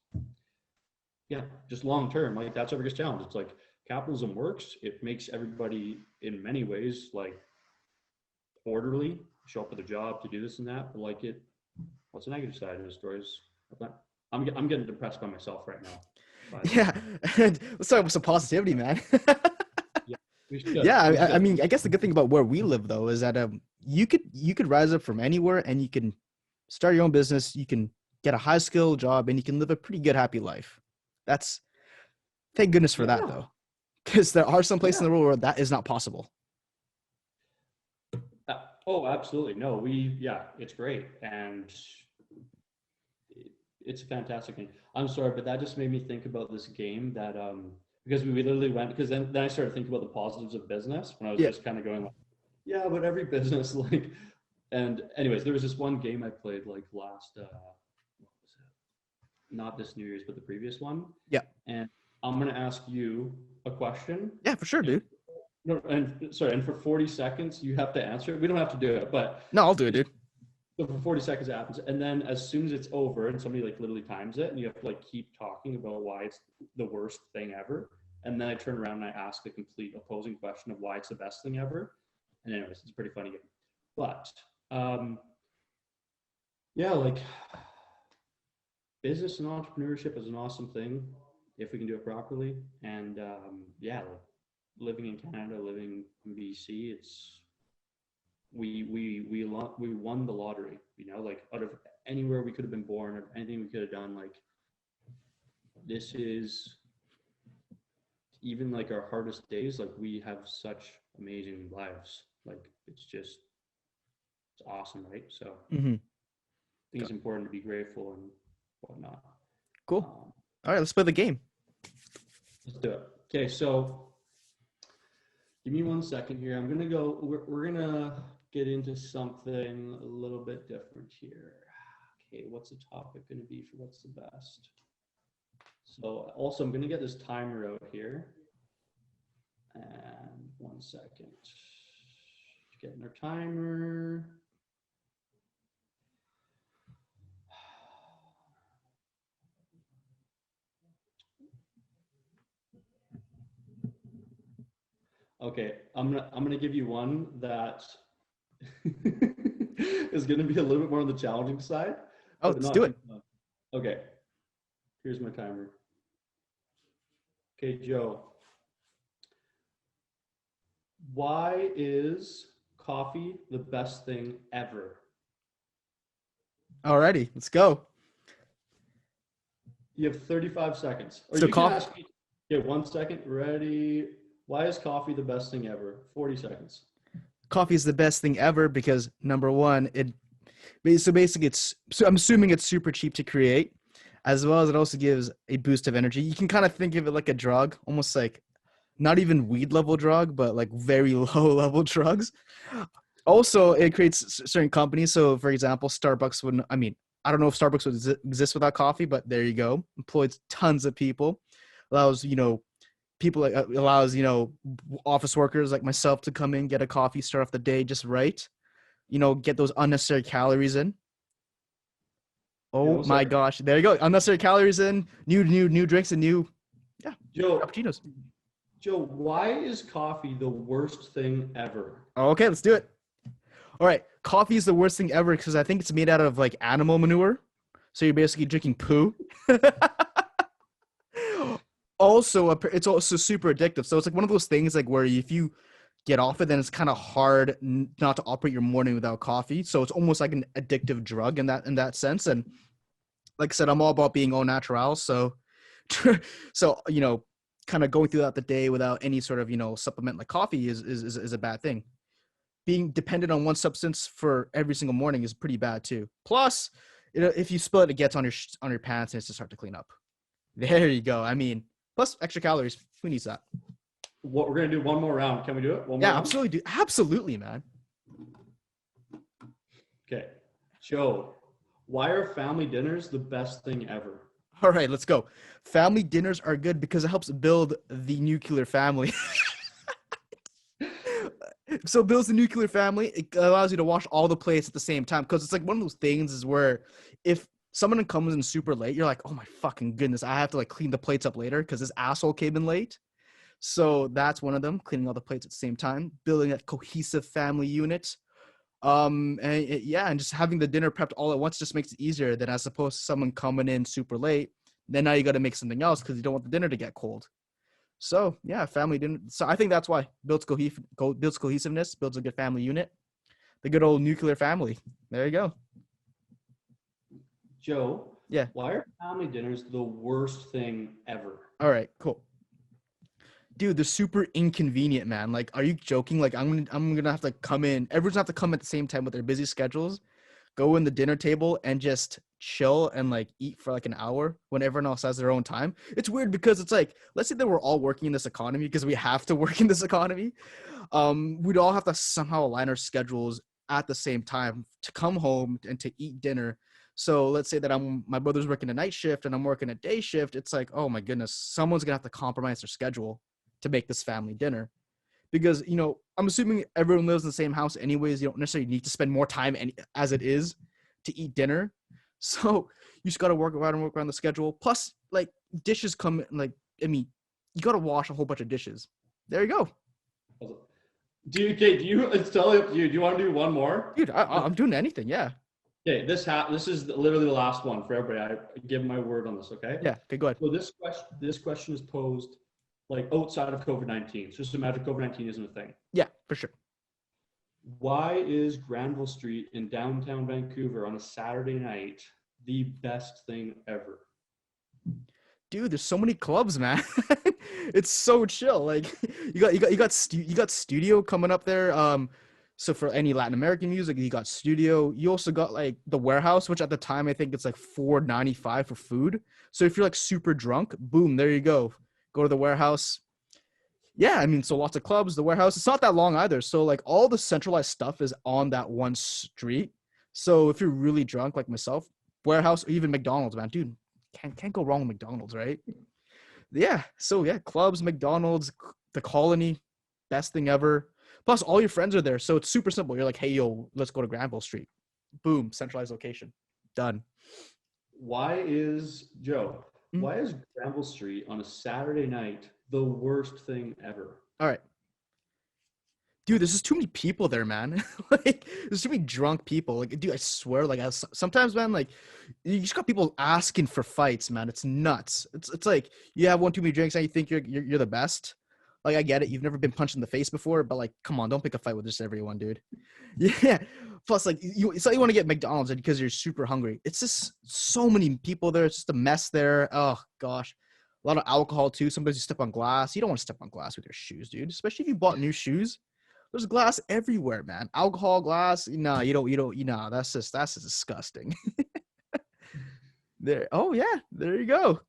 yeah, just long term, like that's our biggest challenge. It's like capitalism works, it makes everybody in many ways like orderly, show up at a job to do this and that, but like what's the negative side of the stories? I'm getting depressed by myself right now. Yeah, let's talk about some positivity, man. Yeah, yeah, I mean, I guess the good thing about where we live though is that you could rise up from anywhere and you can start your own business, you can get a high skill job, and you can live a pretty good, happy life. That's, thank goodness for that though, because there are some places in the world where that is not possible. Oh, absolutely. No, it's great. And it's a fantastic game. I'm sorry, but that just made me think about this game that, because we literally went, because then I started thinking about the positives of business when I was just kind of going like, yeah, but every business, like, and anyways, there was this one game I played like last, what was it? Not this New Year's, but the previous one. Yeah. And I'm going to ask you a question. Yeah, for sure, dude. No, and for 40 seconds, you have to answer it. We don't have to do it, but no, I'll do it, dude. So for 40 seconds it happens, and then as soon as it's over and somebody like literally times it, and you have to like keep talking about why it's the worst thing ever, and then I turn around and I ask a complete opposing question of why it's the best thing ever. And anyways, it's a pretty funny game. But yeah, like business and entrepreneurship is an awesome thing if we can do it properly. And yeah, like, living in Canada, living in BC, it's we won the lottery, like out of anywhere we could have been born or anything we could have done, like this is, even like our hardest days, like we have such amazing lives, like it's awesome, right? So I think it's important to be grateful and whatnot. Cool. All right, let's play the game. Let's do it. Okay, so give me 1 second here. I'm gonna go, we're gonna get into something a little bit different here. Okay, what's the topic gonna be for what's the best? So also I'm gonna get this timer out here. And 1 second. Getting our timer. Okay, I'm gonna give you one that is gonna be a little bit more on the challenging side. Oh, let's do it. Okay, here's my timer. Okay, Joe. Why is coffee the best thing ever? Alrighty, let's go. You have 35 seconds. Or so you can ask me, okay, 1 second, ready. Why is coffee the best thing ever? 40 seconds. Coffee is the best thing ever because number one, I'm assuming it's super cheap to create, as well as it also gives a boost of energy. You can kind of think of it like a drug, almost like not even weed level drug, but like very low level drugs. Also, it creates certain companies. So for example, Starbucks wouldn't, I don't know if Starbucks would exist without coffee, but there you go. Employs tons of people, allows, office workers like myself to come in, get a coffee, start off the day just right, get those unnecessary calories in. Oh my gosh, there you go. Unnecessary calories in, new drinks and new, Joe, cappuccinos. Joe, why is coffee the worst thing ever? Okay, let's do it. All right, coffee is the worst thing ever because I think it's made out of like animal manure. So you're basically drinking poo. Also, it's also super addictive. So it's like one of those things like where if you get off it, then it's kind of hard not to operate your morning without coffee. So it's almost like an addictive drug in that sense. And like I said, I'm all about being au natural. So, so kind of going throughout the day without any sort of supplement like coffee is a bad thing. Being dependent on one substance for every single morning is pretty bad too. Plus, if you spill it, it gets on your pants and it's just hard to clean up. There you go. I mean, plus extra calories. Who needs that? What we're gonna do one more round. Can we do it? One more Yeah, round? absolutely, dude. Absolutely, man. Okay. Joe, why are family dinners the best thing ever? All right, let's go. Family dinners are good because it helps build the nuclear family. So builds the nuclear family. It allows you to wash all the plates at the same time because it's like one of those things is where if someone comes in super late, you're like, oh my fucking goodness, I have to like clean the plates up later because this asshole came in late. So that's one of them, cleaning all the plates at the same time, building that cohesive family unit. And just having the dinner prepped all at once just makes it easier than as opposed to someone coming in super late. Then now you got to make something else because you don't want the dinner to get cold. So yeah, family dinner. So I think that's why builds cohesiveness, builds a good family unit, the good old nuclear family. There you go. Joe, Yeah. why are family dinners the worst thing ever? All right. Cool. Dude, they're super inconvenient, man. Like, are you joking? Like, I'm gonna have to come in. Everyone's gonna have to come at the same time with their busy schedules, go in the dinner table and just chill and like eat for like an hour when everyone else has their own time. It's weird because it's like, let's say that we're all working in this economy because we have to work in this economy. We'd all have to somehow align our schedules at the same time to come home and to eat dinner. So let's say that my brother's working a night shift and I'm working a day shift. It's like, oh my goodness, someone's gonna have to compromise their schedule to make this family dinner because I'm assuming everyone lives in the same house anyways. You don't necessarily need to spend more time as it is to eat dinner. So you just got to work around the schedule. Plus, like dishes come like you got to wash a whole bunch of dishes. There you go, It's totally up to you. Do you want to do one more? dude. I'm doing anything. Yeah. Okay, this is literally the last one for everybody. I give my word on this. Okay. Yeah. Okay. Go ahead. So this question is posed like outside of COVID-19. So just imagine COVID-19 isn't a thing. Yeah, for sure. Why is Granville Street in downtown Vancouver on a Saturday night the best thing ever? Dude, there's so many clubs, man. It's so chill. Like you got studio coming up there. So for any Latin American music, you got studio. You also got like the warehouse, which at the time I think it's like $4.95 for food. So if you're like super drunk, boom, there you go. Go to the warehouse. Yeah, I mean, so lots of clubs, the warehouse. It's not that long either. So like all the centralized stuff is on that one street. So if you're really drunk like myself, warehouse or even McDonald's, man, dude, can't go wrong with McDonald's, right? Yeah. So yeah, clubs, McDonald's, the Colony, best thing ever. Plus, all your friends are there, so it's super simple. You're like, hey, yo, let's go to Granville Street. Boom, centralized location, done. Joe? Mm. Why is Granville Street on a Saturday night the worst thing ever? All right, dude, there's just too many people there, man. Like, there's too many drunk people. Like, dude, I swear, like, sometimes, man, like, you just got people asking for fights, man. It's nuts. It's like you have one too many drinks and you think you're the best. Like, I get it. You've never been punched in the face before, but like, come on, don't pick a fight with just everyone, dude. Yeah. Plus, like, it's like you want to get McDonald's because you're super hungry. It's just so many people there. It's just a mess there. Oh gosh, a lot of alcohol too. Sometimes you step on glass. You don't want to step on glass with your shoes, dude. Especially if you bought new shoes. There's glass everywhere, man. Alcohol glass. No, that's just disgusting. There. Oh yeah, there you go.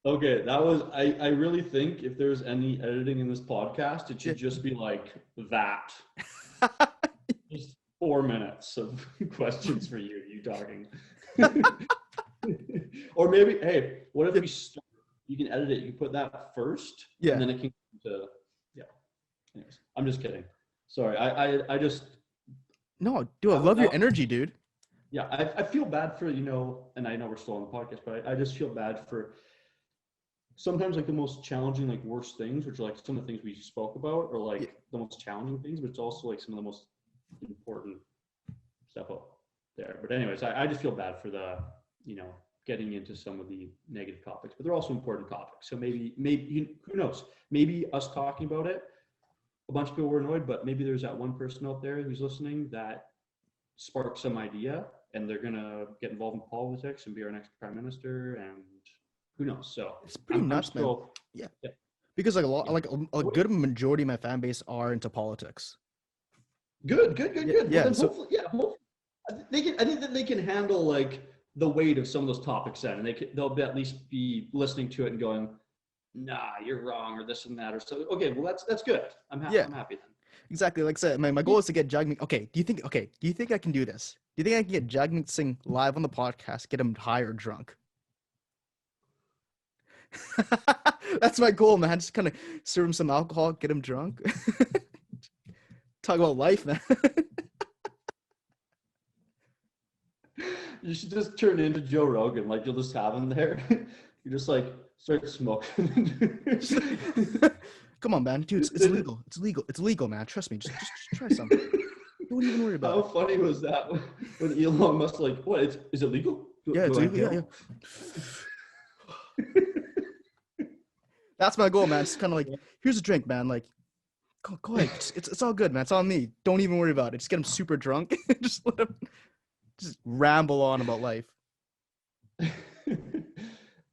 Okay, that was I really think if there's any editing in this podcast, it should just be like that. Just 4 minutes of questions for you talking. Or maybe, hey, what if we start, you can edit it, you can put that first, Yeah. and then it can come to, yeah. Anyways, I'm just kidding. Sorry, I just, No, dude, I love your energy, dude. yeah, I feel bad for, and I know we're still on the podcast, but I just feel bad for sometimes like the most challenging, like worst things, which are like some of the things we spoke about, or like the most challenging things, but it's also like some of the most important stuff up there. But anyways, I just feel bad for the, getting into some of the negative topics, but they're also important topics. So maybe who knows? Maybe us talking about it, a bunch of people were annoyed, but maybe there's that one person out there who's listening that sparks some idea, and they're gonna get involved in politics and be our next prime minister, and who knows? So It's pretty nuts, man. Yeah. Because like a good majority of my fan base are into politics. Good. Yeah, Well, then so hopefully, they can. I think that they can handle like the weight of some of those topics, then, and they'll at least be listening to it and going, "Nah, you're wrong," or this and that, or so. Okay, well, that's good. I'm happy then. Exactly. Like I said, my goal is to get Jagmeet. Okay, do you think I can do this? Do you think I can get Jagmeet Singh live on the podcast, get him high or drunk? That's my goal, man. Just kind of serve him some alcohol, get him drunk. Talk about life, man. You should just turn into Joe Rogan. Like, you'll just have him there. You just like start smoking. Come on, man, dude. It's legal. It's legal, man. Trust me. Just try something. Don't even worry about How it. How funny was that when Elon Musk like, what? Is it legal? Yeah, it's legal. Yeah. That's my goal, man. It's kind of like, here's a drink, man. Like, go ahead. It's all good, man. It's on me. Don't even worry about it. Just get him super drunk. Just let him just ramble on about life.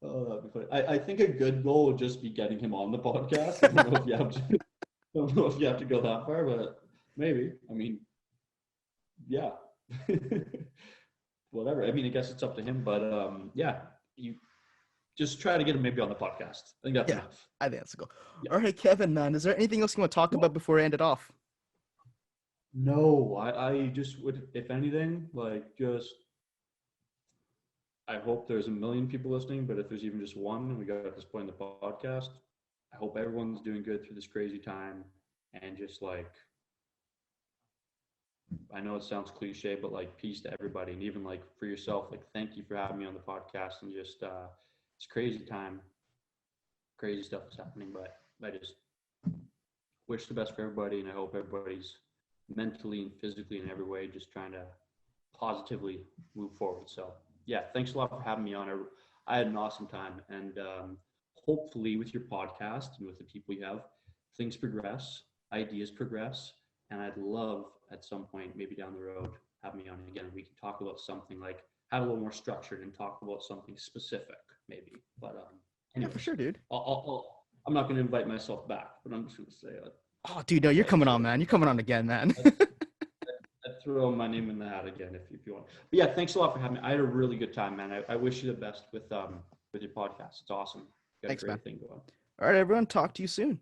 Oh, that'd be funny. I think a good goal would just be getting him on the podcast. I don't know if you have to go that far, but maybe. I mean, yeah. Whatever. I mean, I guess it's up to him, but yeah, you just try to get him maybe on the podcast. I think that's enough. I think that's a goal. Yeah. All right, Kevin, man. Is there anything else you want to talk about before I end it off? No, I just would, if anything, like I hope there's a million people listening, but if there's even just one and we got at this point in the podcast, I hope everyone's doing good through this crazy time, and just like, I know it sounds cliche, but like peace to everybody, and even like for yourself, like thank you for having me on the podcast, and just it's crazy time, crazy stuff is happening, but I just wish the best for everybody, and I hope everybody's mentally and physically in every way just trying to positively move forward. So yeah, thanks a lot for having me on. I had an awesome time, and hopefully with your podcast and with the people you have, things progress, ideas progress, and I'd love at some point, maybe down the road, have me on again. We can talk about something like, have a little more structured and talk about something specific, maybe. But yeah, for sure, dude. I'm not going to invite myself back, but I'm just going to say, oh, dude, no, you're coming on, man. You're coming on again, man. I'd throw my name in the hat again if you want. But yeah, thanks a lot for having me. I had a really good time, man. I wish you the best with your podcast. It's awesome. You got Thanks, a great man. thing going. All right, everyone. Talk to you soon.